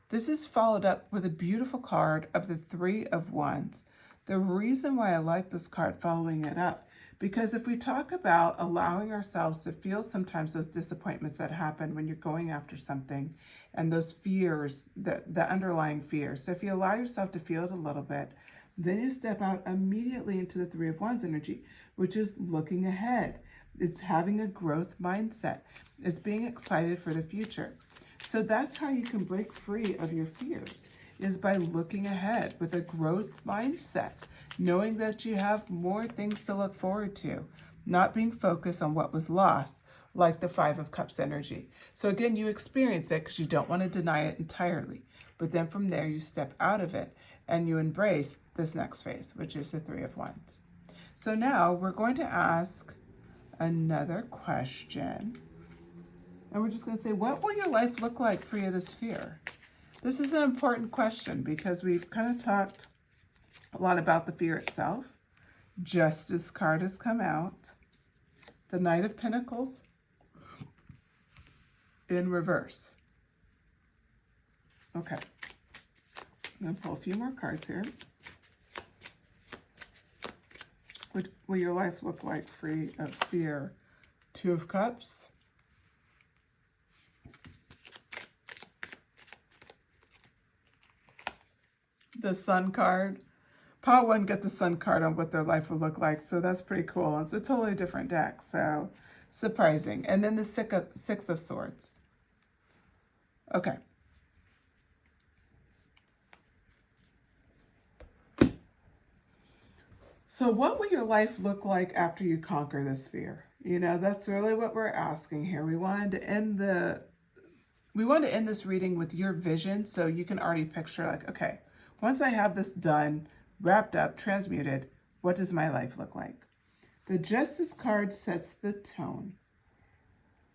This is followed up with a beautiful card of the Three of Wands. The reason why I like this card following it up, because if we talk about allowing ourselves to feel sometimes those disappointments that happen when you're going after something and those fears, the underlying fears. So if you allow yourself to feel it a little bit, then you step out immediately into the Three of Wands energy, which is looking ahead. It's having a growth mindset. It's being excited for the future. So that's how you can break free of your fears, is by looking ahead with a growth mindset, knowing that you have more things to look forward to, not being focused on what was lost, like the Five of Cups energy. So again, you experience it because you don't want to deny it entirely. But then from there, you step out of it and you embrace this next phase, which is the Three of Wands. So now we're going to ask another question. And we're just going to say, what will your life look like free of this fear? This is an important question because we've kind of talked a lot about the fear itself. Justice card has come out. The Knight of Pentacles. in reverse. Okay. I'm going to pull a few more cards here. What will your life look like free of fear? Two of Cups. The Sun card. Paul wouldn't get the Sun card on what their life would look like, so that's pretty cool. It's a totally different deck, so surprising. And then the Six of Swords. Okay. So what will your life look like after you conquer this fear? You know, that's really what we're asking here. We wanted to end this reading with your vision so you can already picture like, okay, once I have this done, wrapped up, transmuted, what does my life look like? The Justice card sets the tone.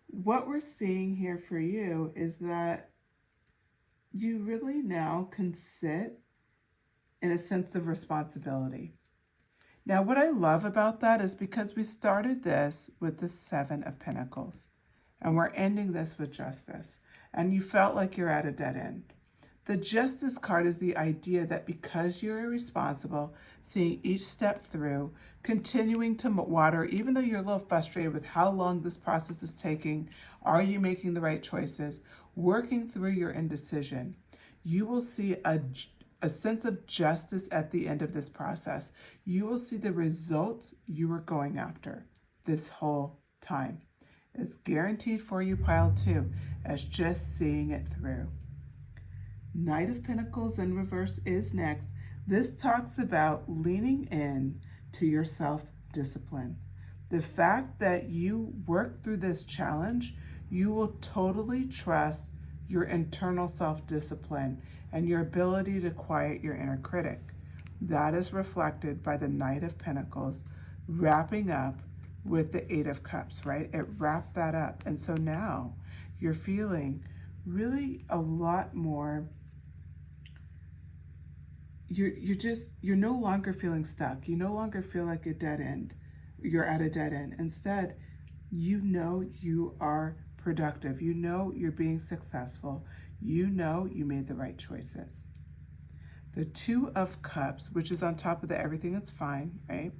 What we're seeing here for you is that you really now can sit in a sense of responsibility. Now, what I love about that is because we started this with the Seven of Pentacles, and we're ending this with Justice, and you felt like you're at a dead end. The Justice card is the idea that because you're responsible, seeing each step through, continuing to water, even though you're a little frustrated with how long this process is taking, are you making the right choices, working through your indecision, you will see a sense of justice at the end of this process. You will see the results you were going after this whole time. It's guaranteed for you, pile 2, as just seeing it through. Knight of Pentacles in reverse is next. This talks about leaning in to your self-discipline. The fact that you work through this challenge, you will totally trust your internal self-discipline and your ability to quiet your inner critic. That is reflected by the Knight of Pentacles wrapping up with the Eight of Cups, right? It wrapped that up. And so now you're feeling really a lot more, you're no longer feeling stuck. You no longer feel like a dead end. You're at a dead end. Instead, you know you are productive. You know you're being successful. You know you made the right choices. The Two of Cups, which is on top of the everything that's fine, right?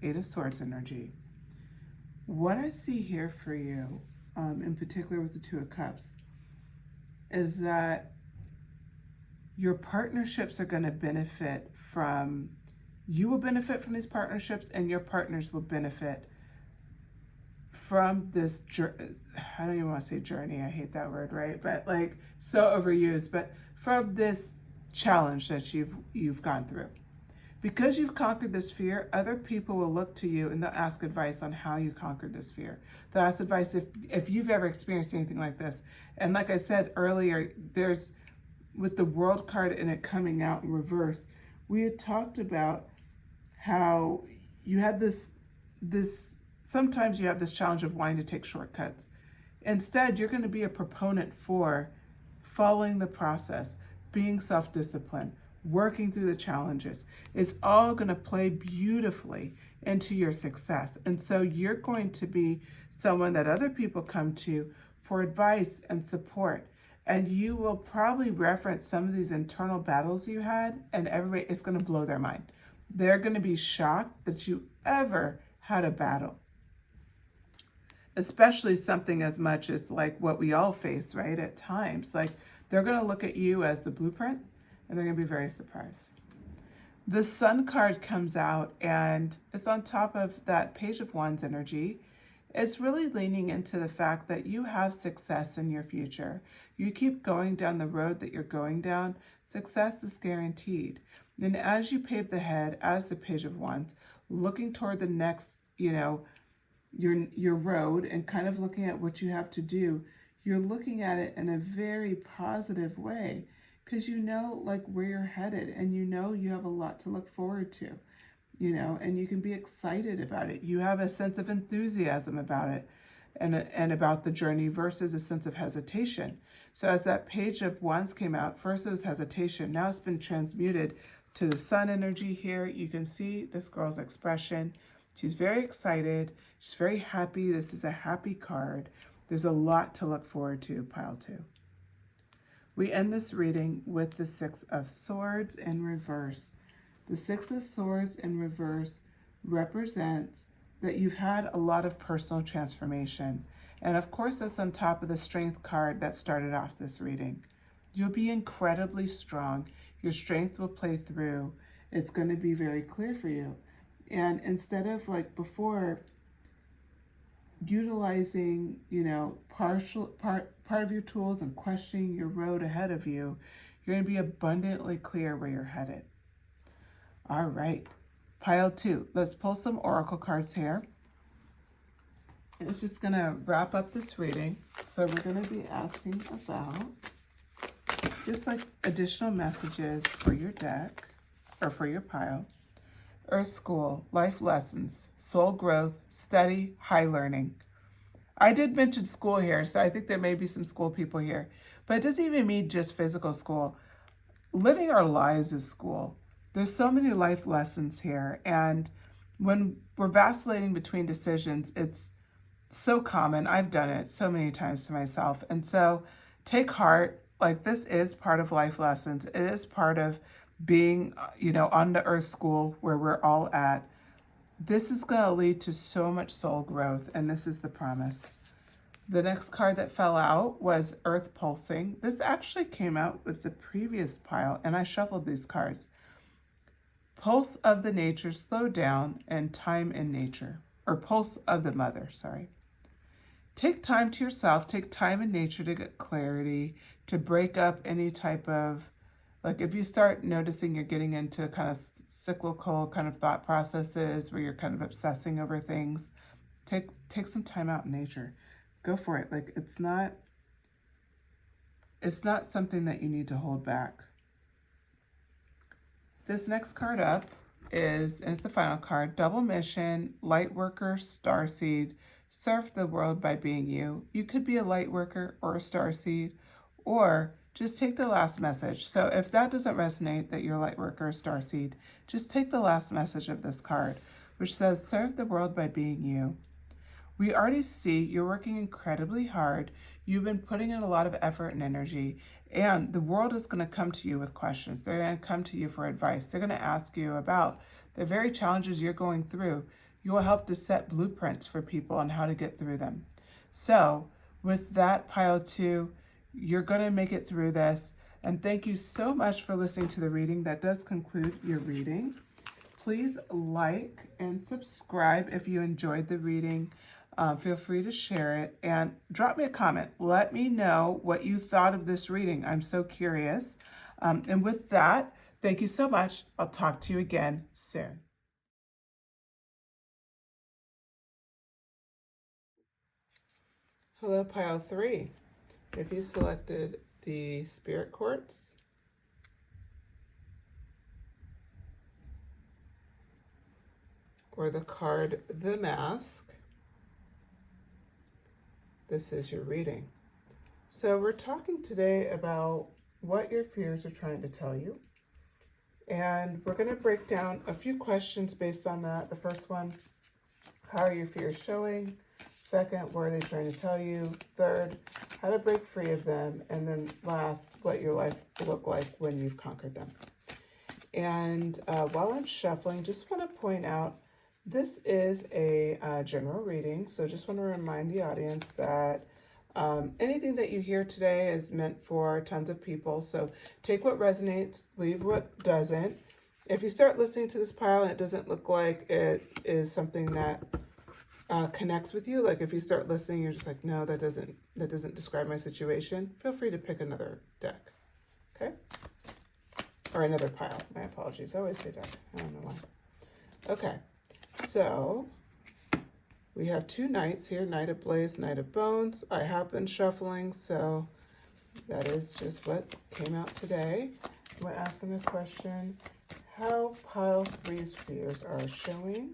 Eight of Swords energy. What I see here for you, in particular with the Two of Cups, is that your partnerships are going to benefit from, you will benefit from these partnerships, and your partners will benefit from this, I don't even want to say journey, I hate that word, right? But like, so overused, but from this challenge that you've gone through. Because you've conquered this fear, other people will look to you and they'll ask advice on how you conquered this fear. They'll ask advice if you've ever experienced anything like this. And like I said earlier, there's, with the World card and it coming out in reverse, we had talked about how you had this sometimes you have this challenge of wanting to take shortcuts. Instead, you're going to be a proponent for following the process, being self-disciplined, working through the challenges. It's all going to play beautifully into your success. And so you're going to be someone that other people come to for advice and support. And you will probably reference some of these internal battles you had, and everybody is going to blow their mind. They're going to be shocked that you ever had a battle. Especially something as much as like what we all face, right? At times, like they're going to look at you as the blueprint and they're going to be very surprised. The Sun card comes out and it's on top of that Page of Wands energy. It's really leaning into the fact that you have success in your future. You keep going down the road that you're going down, success is guaranteed. And as you pave the head as the Page of Wands, looking toward the next, your road and kind of looking at what you have to do, you're looking at it in a very positive way because you know like where you're headed and you know you have a lot to look forward to, and you can be excited about it. You have a sense of enthusiasm about it and about the journey versus a sense of hesitation. So as that Page of Wands came out, first it was hesitation. Now it's been transmuted to the Sun energy here. You can see this girl's expression. She's very excited. She's very happy. This is a happy card. There's a lot to look forward to, pile 2. We end this reading with the Six of Swords in reverse. The Six of Swords in reverse represents that you've had a lot of personal transformation. And of course, that's on top of the Strength card that started off this reading. You'll be incredibly strong. Your strength will play through. It's going to be very clear for you. And instead of like before, utilizing, part of your tools and questioning your road ahead of you, you're going to be abundantly clear where you're headed. All right, pile 2. Let's pull some oracle cards here. And it's just going to wrap up this reading. So we're going to be asking about just like additional messages for your deck or for your pile. Earth School, life lessons, soul growth, study, high learning. I did mention school here, so I think there may be some school people here. But it doesn't even mean just physical school. Living our lives is school. There's so many life lessons here. And when we're vacillating between decisions, it's so common. I've done it so many times to myself. And so take heart, like this is part of life lessons. It is part of being, on the Earth School where we're all at. This is going to lead to so much soul growth, and this is the promise. The next card that fell out was Earth Pulsing. This actually came out with the previous pile, and I shuffled these cards. Pulse of the nature, slow down, and time in nature. Or pulse of the mother, sorry. Take time to yourself, take time in nature to get clarity, to break up any type of, like if you start noticing you're getting into kind of cyclical kind of thought processes where you're kind of obsessing over things, take some time out in nature. Go for it. Like it's not something that you need to hold back. This next card up is the final card, Double Mission, Light Worker, Starseed, serve the world by being you. You could be a light worker or a starseed, or just take the last message. So if that doesn't resonate, that you're a light worker or starseed, just take the last message of this card, which says, serve the world by being you. We already see you're working incredibly hard. You've been putting in a lot of effort and energy, and the world is going to come to you with questions. They're going to come to you for advice. They're going to ask you about the very challenges you're going through. You will help to set blueprints for people on how to get through them. So with that, pile 2, you're going to make it through this. And thank you so much for listening to the reading. That does conclude your reading. Please like and subscribe if you enjoyed the reading. Feel free to share it and drop me a comment. Let me know what you thought of this reading. I'm so curious. And with that, thank you so much. I'll talk to you again soon. Hello, pile 3. If you selected the Spirit Quartz, or the card The Mask, this is your reading. So we're talking today about what your fears are trying to tell you. And we're going to break down a few questions based on that. The first one, how are your fears showing? Second, what are they trying to tell you? Third, how to break free of them. And then last, what your life will look like when you've conquered them. And while I'm shuffling, just want to point out, this is a general reading. So just want to remind the audience that anything that you hear today is meant for tons of people. So take what resonates, leave what doesn't. If you start listening to this pile and it doesn't look like it is something that connects with you, like if you start listening, you're just like, no, that doesn't describe my situation, feel free to pick another deck, okay? Or another pile, my apologies. I always say deck, I don't know why. Okay, so we have 2 knights here, Knight of Blaze, Knight of Bones. I have been shuffling, so that is just what came out today. We're asking a question, how pile 3's fears are showing.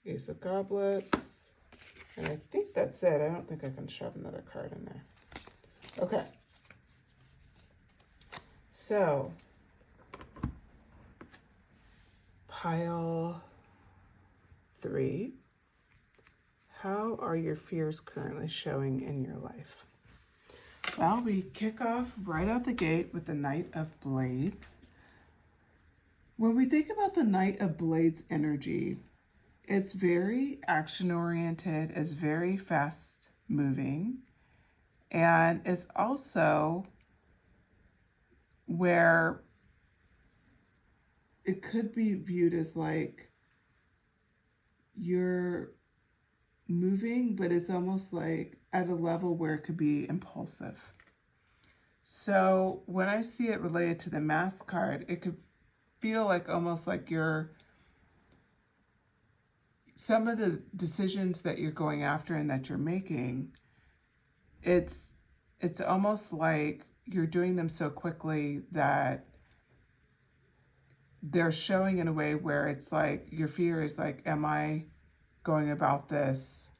Ace of Goblets, and I think that's it. I don't think I can shove another card in there. Okay, so pile 3, how are your fears currently showing in your life? Well, we kick off right out the gate with the Knight of Blades. When we think about the Knight of Blades energy, it's very action-oriented, it's very fast-moving, and it's also where it could be viewed as like you're moving, but it's almost like at a level where it could be impulsive. So when I see it related to the Mass card, it could feel like almost like some of the decisions that you're going after and that you're making, it's almost like you're doing them so quickly that they're showing in a way where it's like your fear is like, am I going about this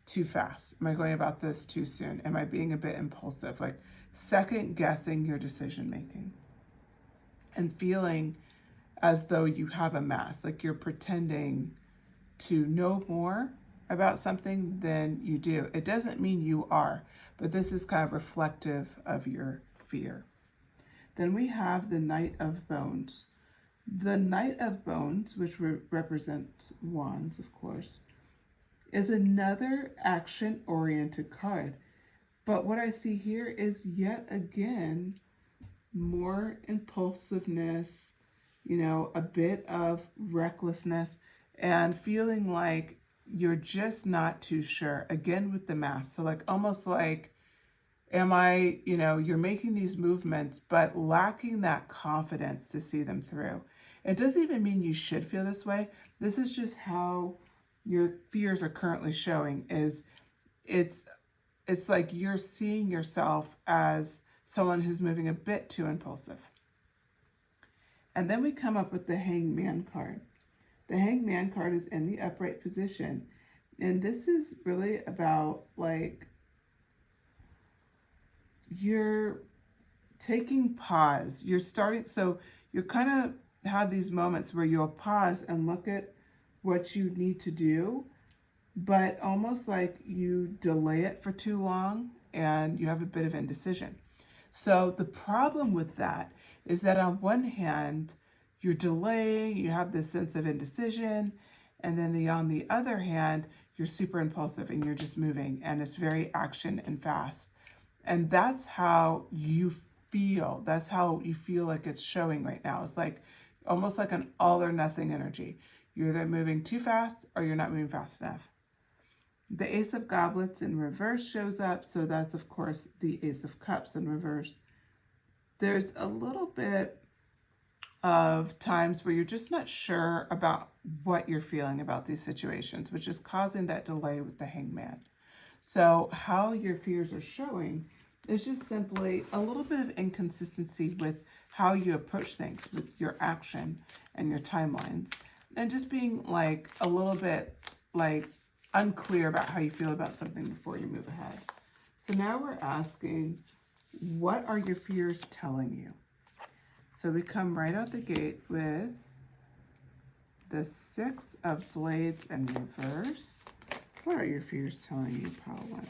too fast? Am I going about this too soon? Am I being a bit impulsive? Like second guessing your decision making and feeling as though you have a mask, like you're pretending to know more about something than you do. It doesn't mean you are, but this is kind of reflective of your fear. Then we have the Knight of Bones. The Knight of Bones, which represents wands, of course, is another action-oriented card. But what I see here is yet again more impulsiveness, a bit of recklessness, and feeling like you're just not too sure. Again with the Mass. So like almost like, am I, you're making these movements, but lacking that confidence to see them through. It doesn't even mean you should feel this way. This is just how your fears are currently showing. It's like you're seeing yourself as someone who's moving a bit too impulsive. And then we come up with the Hangman card. The Hangman card is in the upright position. And this is really about like you're taking pause. So you're kind of have these moments where you'll pause and look at what you need to do, but almost like you delay it for too long and you have a bit of indecision. So the problem with that is that on one hand, you're delaying, you have this sense of indecision, and then on the other hand, you're super impulsive and you're just moving and it's very action and fast. And that's how you feel. That's how you feel like it's showing right now. It's like almost like an all or nothing energy. You're either moving too fast or you're not moving fast enough. The Ace of Goblets in reverse shows up. So that's, of course, the Ace of Cups in reverse. There's a little bit of times where you're just not sure about what you're feeling about these situations, which is causing that delay with the Hangman. So how your fears are showing is just simply a little bit of inconsistency with how you approach things with your action and your timelines, and just being like a little bit like unclear about how you feel about something before you move ahead. So now we're asking, what are your fears telling you? So we come right out the gate with the Six of Blades in reverse. What are your fears telling you, pile 1?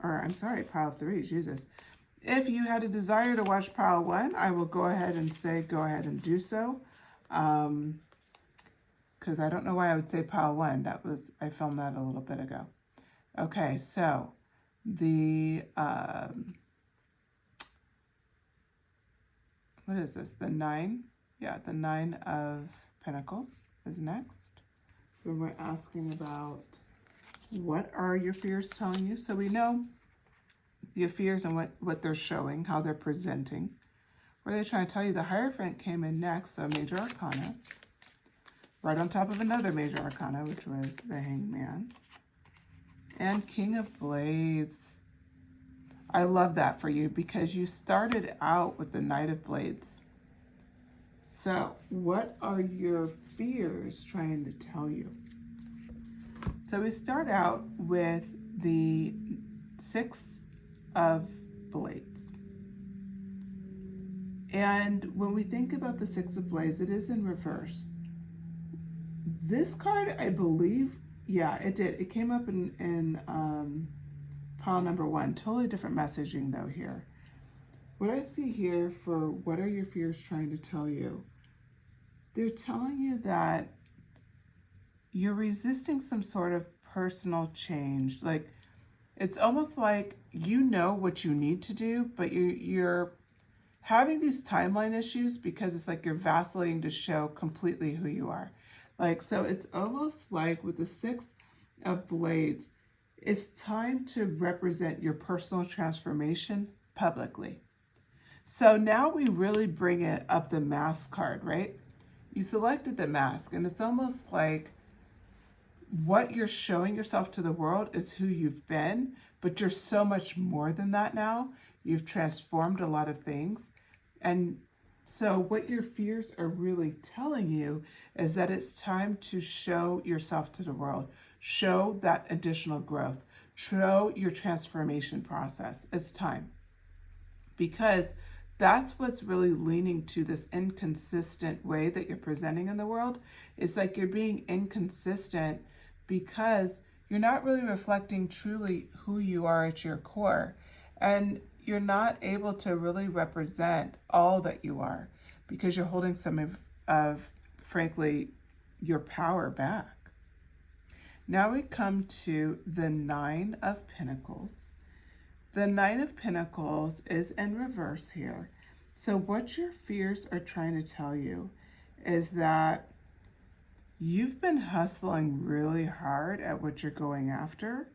Or I'm sorry, pile 3, Jesus. If you had a desire to watch pile 1, I will go ahead and say go ahead and do so. Because I don't know why I would say pile 1. I filmed that a little bit ago. Okay, so the, what is this? The 9? Yeah, the 9 of Pentacles is next. When we're asking about what are your fears telling you? So we know your fears and what they're showing, how they're presenting. What are they trying to tell you? The Hierophant came in next, so Major Arcana. Right on top of another Major Arcana, which was the Hangman. And King of Blades. I love that for you because you started out with the Knight of Blades. So what are your fears trying to tell you? So we start out with the Six of Blades. And when we think about the Six of Blades, it is in reverse. This card, I believe, Yeah, it did. It came up in pile number 1. Totally different messaging though here. What I see here for what are your fears trying to tell you? They're telling you that you're resisting some sort of personal change. Like, it's almost like you know what you need to do, but you're having these timeline issues because it's like you're vacillating to show completely who you are. Like, so it's almost like with the 6 of Blades, it's time to represent your personal transformation publicly. So now we really bring it up the mask card, right? You selected the mask, and it's almost like what you're showing yourself to the world is who you've been, but you're so much more than that now. You've transformed a lot of things. And so what your fears are really telling you is that it's time to show yourself to the world, show that additional growth, show your transformation process. It's time. Because that's what's really leaning to this inconsistent way that you're presenting in the world. It's like you're being inconsistent because you're not really reflecting truly who you are at your core. And you're not able to really represent all that you are because you're holding some of frankly, your power back. Now we come to the 9 of Pentacles. The 9 of Pentacles is in reverse here. So what your fears are trying to tell you is that you've been hustling really hard at what you're going after,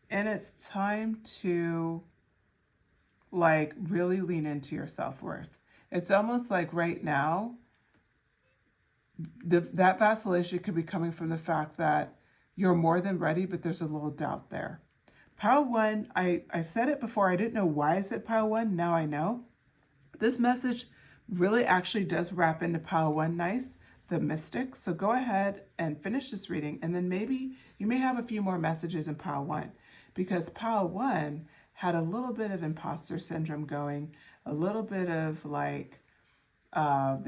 and it's time to like really lean into your self-worth. It's almost like right now, that vacillation could be coming from the fact that you're more than ready, but there's a little doubt there. Pile 1, I said it before. I didn't know why I said pile 1. Now I know. This message really actually does wrap into pile 1 nice, the mystic. So go ahead and finish this reading, and then maybe you may have a few more messages in pile 1, because pile 1 had a little bit of imposter syndrome going, a little bit of like a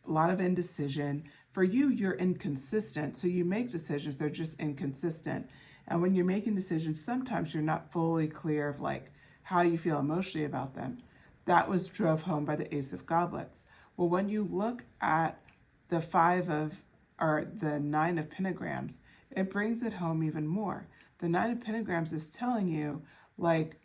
lot of indecision. For you, you're inconsistent, so you make decisions, they're just inconsistent. And when you're making decisions, sometimes you're not fully clear of like how you feel emotionally about them. That was drove home by the Ace of Goblets. Well, when you look at the 9 of Pentagrams, it brings it home even more. The 9 of Pentagrams is telling you, like,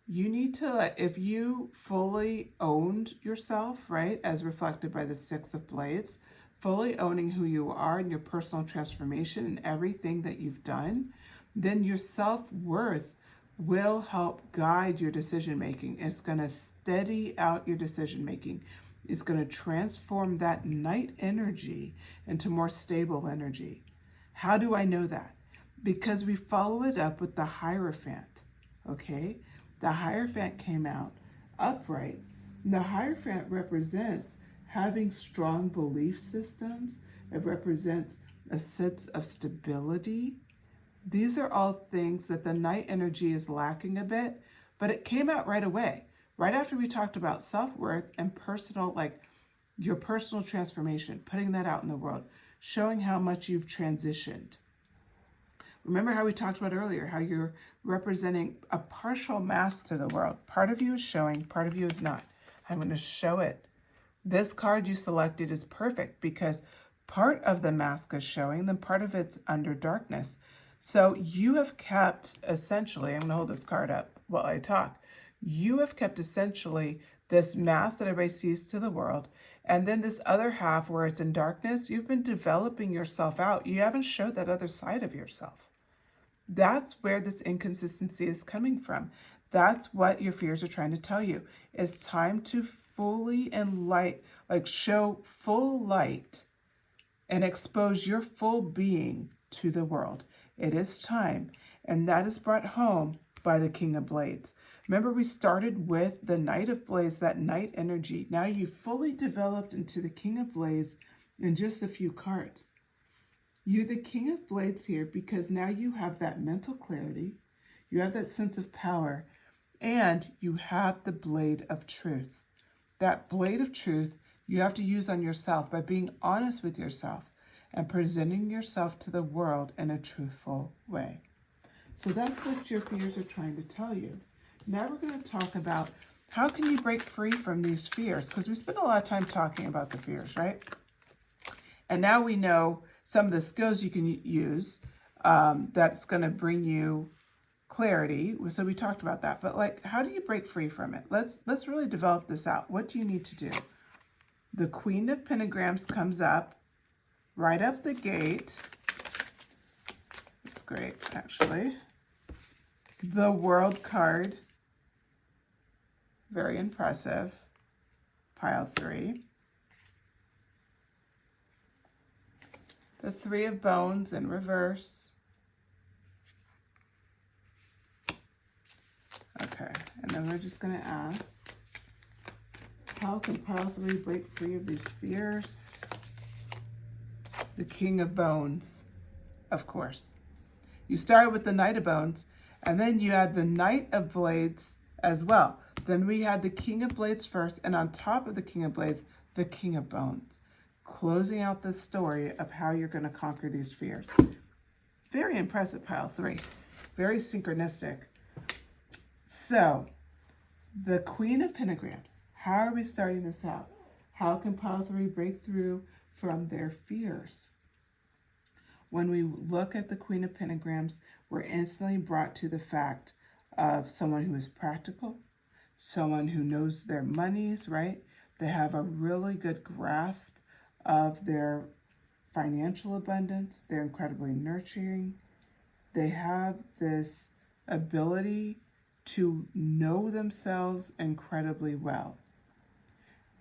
you need to, if you fully owned yourself, right, as reflected by the 6 of Blades, fully owning who you are and your personal transformation and everything that you've done, then your self-worth will help guide your decision-making. It's going to steady out your decision-making. It's going to transform that night energy into more stable energy. How do I know that? Because we follow it up with the Hierophant, okay? The Hierophant came out upright. The Hierophant represents having strong belief systems. It represents a sense of stability. These are all things that the night energy is lacking a bit, but it came out right away. Right after we talked about self-worth and personal, like your personal transformation, putting that out in the world, showing how much you've transitioned. Remember how we talked about earlier, how you're representing a partial mask to the world. Part of you is showing, part of you is not. I'm going to show it. This card you selected is perfect because part of the mask is showing, then part of it's under darkness. So you have kept essentially, I'm going to hold this card up while I talk. You have kept essentially this mask that everybody sees to the world. And then this other half where it's in darkness, you've been developing yourself out. You haven't showed that other side of yourself. That's where this inconsistency is coming from. That's what your fears are trying to tell you. It's time to fully show full light and expose your full being to the world. It is time. And that is brought home by the King of Blades. Remember, we started with the Knight of Blades, that night energy. Now you've fully developed into the King of Blades in just a few cards. You're the King of Blades here because now you have that mental clarity, you have that sense of power, and you have the Blade of Truth. That Blade of Truth you have to use on yourself by being honest with yourself and presenting yourself to the world in a truthful way. So that's what your fears are trying to tell you. Now we're going to talk about how can you break free from these fears, because we spend a lot of time talking about the fears, right? And now we know some of the skills you can use that's going to bring you clarity. So we talked about that, but like, how do you break free from it? Let's really develop this out. What do you need to do? The Queen of Pentagrams comes up right up the gate. It's great, actually. The World card, very impressive. Pile 3. The Three of Bones in reverse. Okay, and then we're just going to ask, how can pile 3 break free of these fears? The King of Bones, of course. You started with the Knight of Bones, and then you had the Knight of Blades as well. Then we had the King of Blades first, and on top of the King of Blades, the King of Bones. Closing out this story of how you're going to conquer these fears. Very impressive, pile 3. Very synchronistic. So, the Queen of Pentagrams. How are we starting this out? How can pile 3 break through from their fears? When we look at the Queen of Pentagrams, we're instantly brought to the fact of someone who is practical, someone who knows their monies, right? They have a really good grasp of their financial abundance. They're incredibly nurturing. They have this ability to know themselves incredibly well.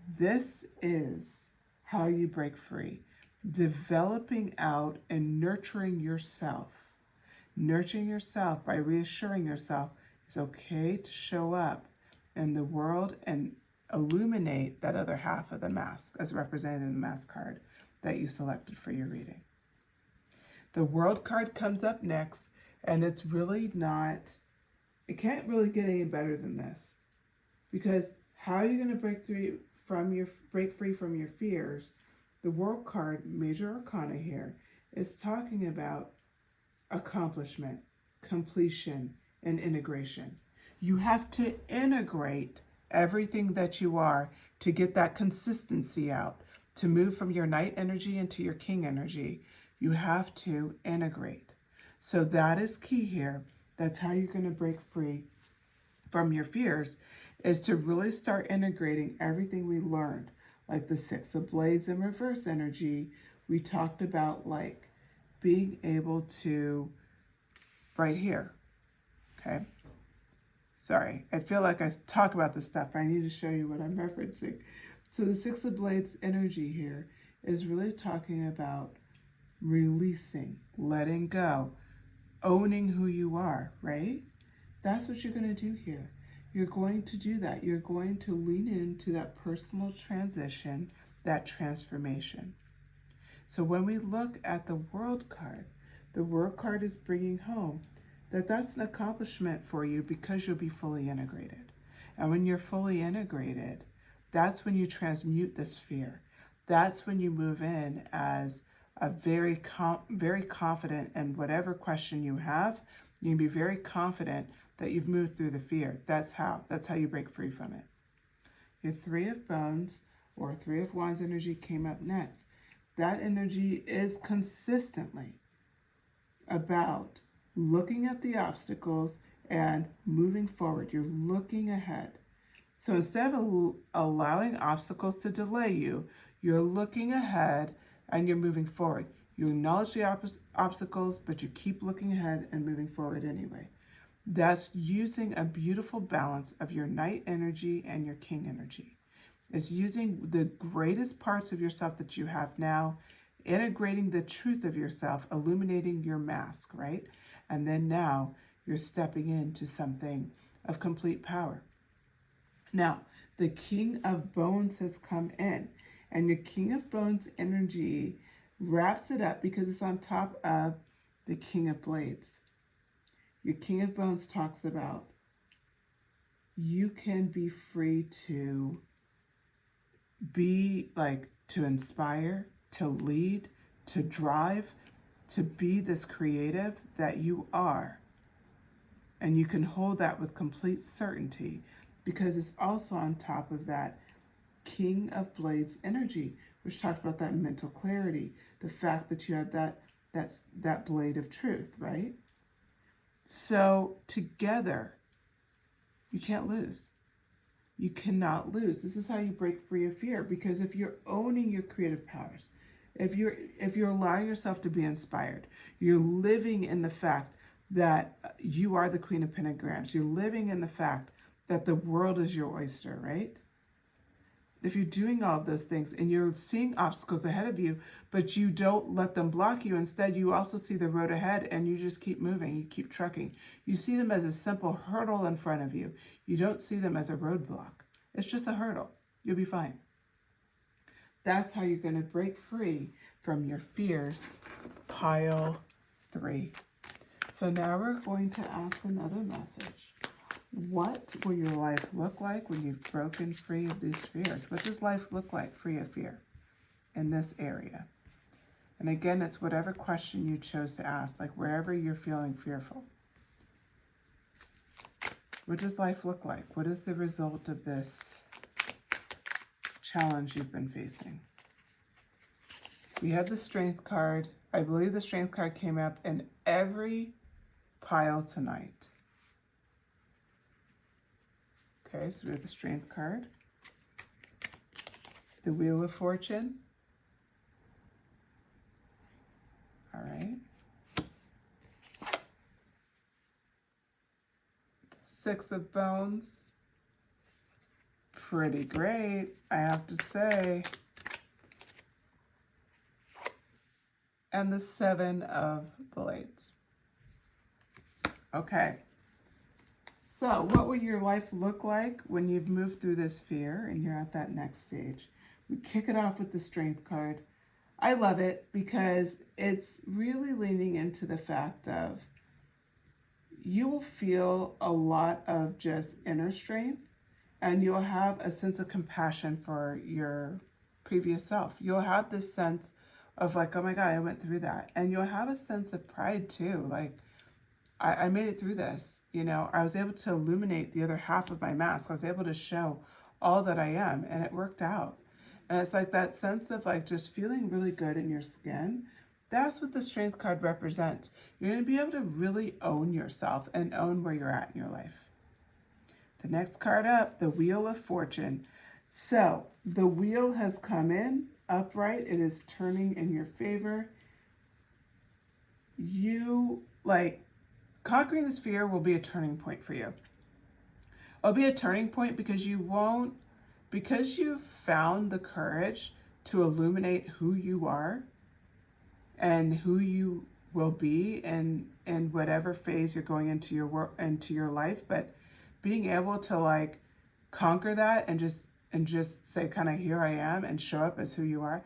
This is how you break free. Developing out and nurturing yourself. Nurturing yourself by reassuring yourself it's okay to show up in the world and illuminate that other half of the mask as represented in the mask card that you selected for your reading. The World card comes up next, and it's really not, it can't really get any better than this. Because how are you going to break free from your fears? The World card, major arcana here, is talking about accomplishment, completion, and integration. You have to integrate everything that you are to get that consistency out. To move from your Knight energy into your King energy, you have to integrate. So that is key here. That's how you're going to break free from your fears, is to really start integrating everything we learned. Like the Six of Blades in reverse energy, we talked about like being able to, right here, okay? Sorry, I feel like I talk about this stuff, but I need to show you what I'm referencing. So the Six of Blades energy here is really talking about releasing, letting go, owning who you are, right? That's what you're going to do here. You're going to do that. You're going to lean into that personal transition, that transformation. So when we look at the World card, the World card is bringing home that that's an accomplishment for you because you'll be fully integrated. And when you're fully integrated, that's when you transmute this fear. That's when you move in as a very confident in whatever question you have. You can be very confident that you've moved through the fear. That's how you break free from it. Your Three of Bones or Three of Wands energy came up next. That energy is consistently about looking at the obstacles and moving forward. You're looking ahead. So instead of allowing obstacles to delay you, you're looking ahead and you're moving forward. You acknowledge the obstacles, but you keep looking ahead and moving forward anyway. That's using a beautiful balance of your Knight energy and your King energy. It's using the greatest parts of yourself that you have now, integrating the truth of yourself, illuminating your mask, right? And then now you're stepping into something of complete power. Now, the King of Bones has come in, and your King of Bones energy wraps it up because it's on top of the King of Blades. Your King of Bones talks about you can be free to be like, to inspire, to lead, to drive, to be this creative that you are. And you can hold that with complete certainty because it's also on top of that King of Blades energy, which talked about that mental clarity, the fact that you have that blade of truth, right? So together, you can't lose. You cannot lose. This is how you break free of fear, because if you're owning your creative powers, if you're allowing yourself to be inspired, you're living in the fact that you are the Queen of Pentagrams. You're living in the fact that the world is your oyster, right? If you're doing all of those things and you're seeing obstacles ahead of you, but you don't let them block you, instead you also see the road ahead and you just keep moving, you keep trucking. You see them as a simple hurdle in front of you. You don't see them as a roadblock. It's just a hurdle. You'll be fine. That's how you're going to break free from your fears. Pile 3. So now we're going to ask another message. What will your life look like when you've broken free of these fears? What does life look like free of fear in this area? And again, it's whatever question you chose to ask, like wherever you're feeling fearful. What does life look like? What is the result of this challenge you've been facing? We have the Strength card. I believe the Strength card came up in every pile tonight. Okay, so we have the Strength card, the Wheel of Fortune. All right. The Six of Bones. Pretty great, I have to say. And the Seven of Blades. Okay. So what will your life look like when you've moved through this fear and you're at that next stage? We kick it off with the Strength card. I love it because it's really leaning into the fact of you will feel a lot of just inner strength and you'll have a sense of compassion for your previous self. You'll have this sense of like, oh my God, I went through that. And you'll have a sense of pride too. Like, I made it through this, you know, I was able to illuminate the other half of my mask. I was able to show all that I am, and it worked out. And it's like that sense of like just feeling really good in your skin. That's what the Strength card represents. You're going to be able to really own yourself and own where you're at in your life. The next card up, the Wheel of Fortune. So the wheel has come in upright. It is turning in your favor. You conquering this fear will be a turning point for you. It'll be a turning point because you've found the courage to illuminate who you are and who you will be in whatever phase you're going into your work, into your life. But being able to conquer that and just say kind of here I am and show up as who you are,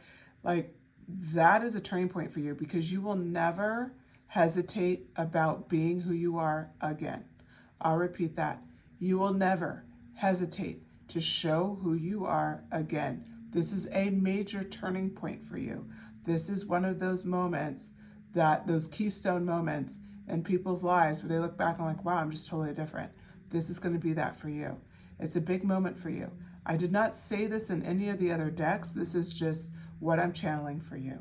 that is a turning point for you because you will never hesitate about being who you are again. I'll repeat that. You will never hesitate to show who you are again. This is a major turning point for you. This is one of those moments, those keystone moments in people's lives where they look back and like, wow, I'm just totally different. This is going to be that for you. It's a big moment for you. I did not say this in any of the other decks. This is just what I'm channeling for you.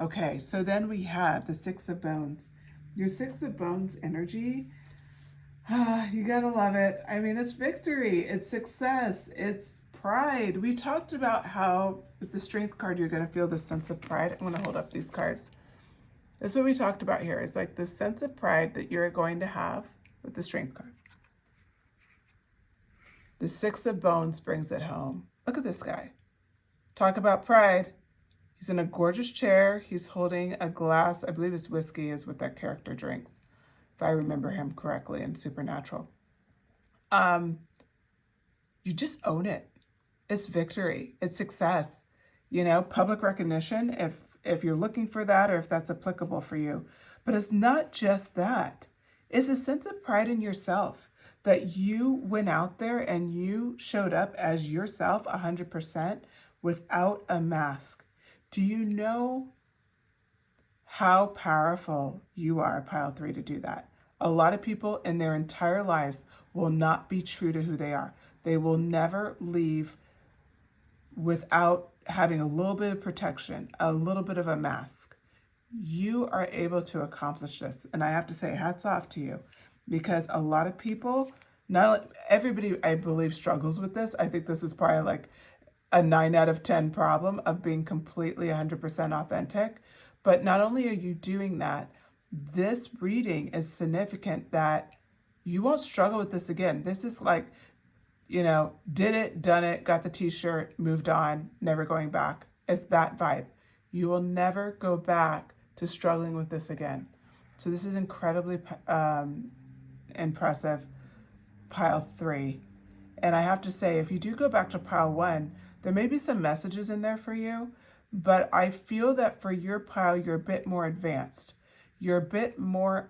Okay, so then we have the Six of Bones. Your Six of Bones energy, you gotta love it. I mean, it's victory, it's success, it's pride. We talked about how with the Strength card, you're gonna feel this sense of pride. I'm gonna hold up these cards. That's what we talked about here. It's like this sense of pride that you're going to have with the Strength card. The Six of Bones brings it home. Look at this guy. Talk about pride. He's in a gorgeous chair. He's holding a glass. I believe it's whiskey is what that character drinks, if I remember him correctly in Supernatural. You just own it. It's victory. It's success. You know, public recognition, if you're looking for that or if that's applicable for you. But it's not just that. It's a sense of pride in yourself that you went out there and you showed up as yourself 100% without a mask. Do you know how powerful you are, pile 3, to do that. A lot of people in their entire lives will not be true to who they are. They will never leave without having a little bit of protection, a little bit of a mask. You are able to accomplish this. And I have to say, hats off to you, because a lot of people, not everybody, I believe, struggles with this. I think this is probably like a 9 out of 10 problem of being completely 100% authentic. But not only are you doing that, this reading is significant that you won't struggle with this again. This is like, did it, done it, got the t-shirt, moved on, never going back. It's that vibe. You will never go back to struggling with this again. So this is incredibly impressive, pile 3. And I have to say, if you do go back to pile 1, there may be some messages in there for you, but I feel that for your pile, you're a bit more advanced. You're more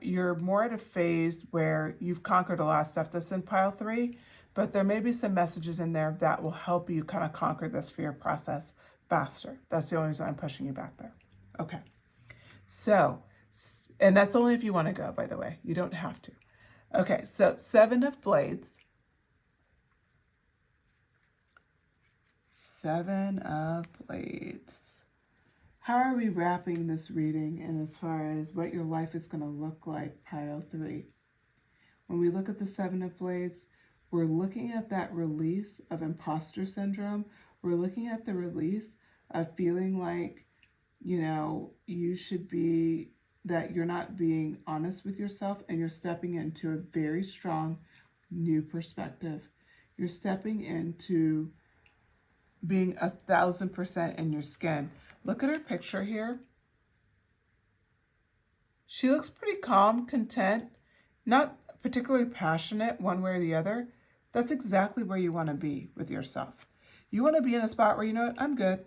at a phase where you've conquered a lot of stuff that's in pile 3, but there may be some messages in there that will help you kind of conquer this fear process faster. That's the only reason I'm pushing you back there. Okay. So, and that's only if you want to go, by the way. You don't have to. Okay, so 7 of Blades. 7 of Blades. How are we wrapping this reading in as far as what your life is going to look like, pile 3? When we look at the 7 of Blades, we're looking at that release of imposter syndrome. We're looking at the release of feeling like, you should be, that you're not being honest with yourself, and you're stepping into a very strong new perspective. You're stepping into being 1,000% in your skin. Look at her picture here. She looks pretty calm, content, not particularly passionate one way or the other. That's exactly where you want to be with yourself. You want to be in a spot where, I'm good.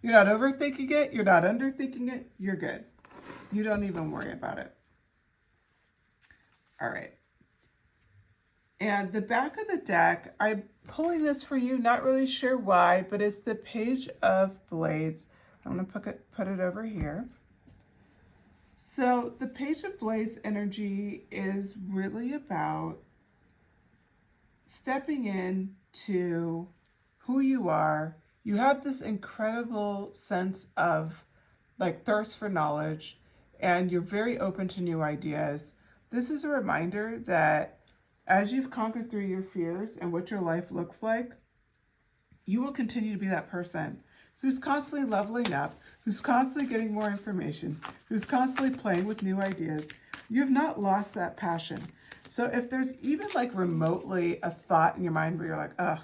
You're not overthinking it. You're not underthinking it. You're good. You don't even worry about it. All right. And the back of the deck, I'm pulling this for you, not really sure why, but it's the Page of Blades. I'm going to put it over here. So the Page of Blades energy is really about stepping into who you are. You have this incredible sense of like thirst for knowledge, and you're very open to new ideas. This is a reminder that as you've conquered through your fears and what your life looks like, you will continue to be that person who's constantly leveling up, who's constantly getting more information, who's constantly playing with new ideas. You have not lost that passion. So if there's even like remotely a thought in your mind where you're like, ugh,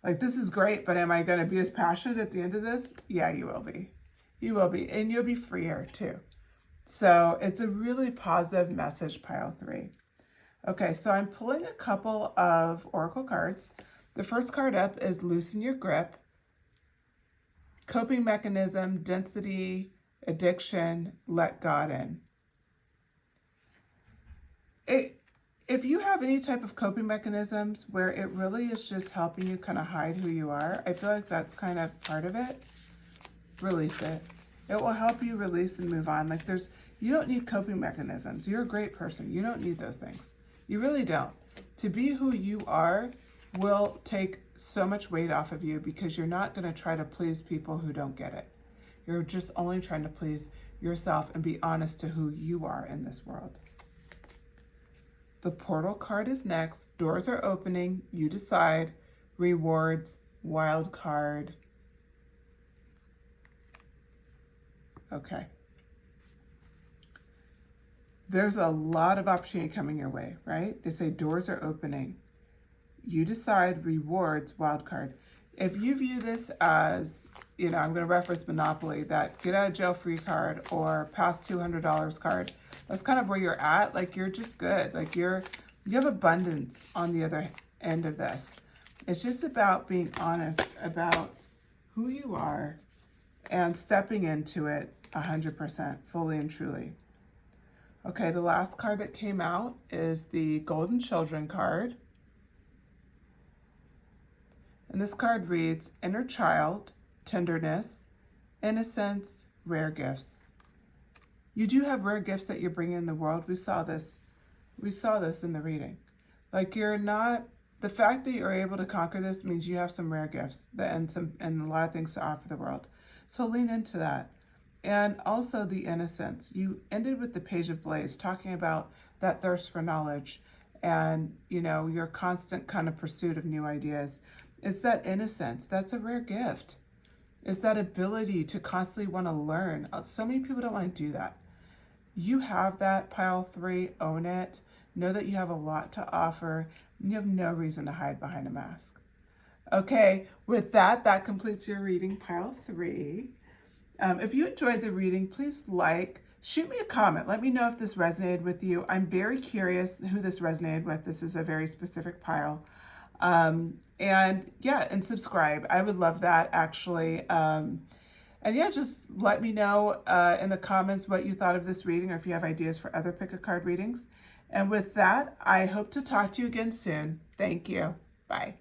like this is great, but am I going to be as passionate at the end of this? Yeah, you will be. You will be. And you'll be freer too. So it's a really positive message, pile 3. Okay, so I'm pulling a couple of oracle cards. The first card up is Loosen Your Grip, Coping Mechanism, Density, Addiction, Let God In. If you have any type of coping mechanisms where it really is just helping you kind of hide who you are, I feel like that's kind of part of it. Release it. It will help you release and move on. Like you don't need coping mechanisms. You're a great person. You don't need those things. You really don't. To be who you are will take so much weight off of you because you're not going to try to please people who don't get it. You're just only trying to please yourself and be honest to who you are in this world. The portal card is next. Doors are opening. You decide. Rewards. Wild card. Okay. There's a lot of opportunity coming your way, right? They say doors are opening. You decide. Rewards. Wild card. If you view this as, I'm going to reference Monopoly, that get out of jail free card or past $200 card, that's kind of where you're at. Like you're just good. Like you have abundance on the other end of this. It's just about being honest about who you are and stepping into it 100%, fully and truly. Okay, the last card that came out is the Golden Children card. And this card reads, Inner Child, Tenderness, Innocence, Rare Gifts. You do have rare gifts that you're bringing in the world. We saw this. We saw this in the reading. Like you're not, the fact that you're able to conquer this means you have some rare gifts and a lot of things to offer the world. So lean into that. And also the innocence. You ended with the Page of Blades, talking about that thirst for knowledge and, your constant kind of pursuit of new ideas. It's that innocence. That's a rare gift. It's that ability to constantly want to learn. So many people don't want to do that. You have that, pile 3, own it. Know that you have a lot to offer. And you have no reason to hide behind a mask. Okay, with that completes your reading, pile 3. If you enjoyed the reading, please shoot me a comment. Let me know if this resonated with you. I'm very curious who this resonated with. This is a very specific pile. And subscribe. I would love that, actually. Just let me know in the comments what you thought of this reading, or if you have ideas for other pick-a-card readings. And with that, I hope to talk to you again soon. Thank you. Bye.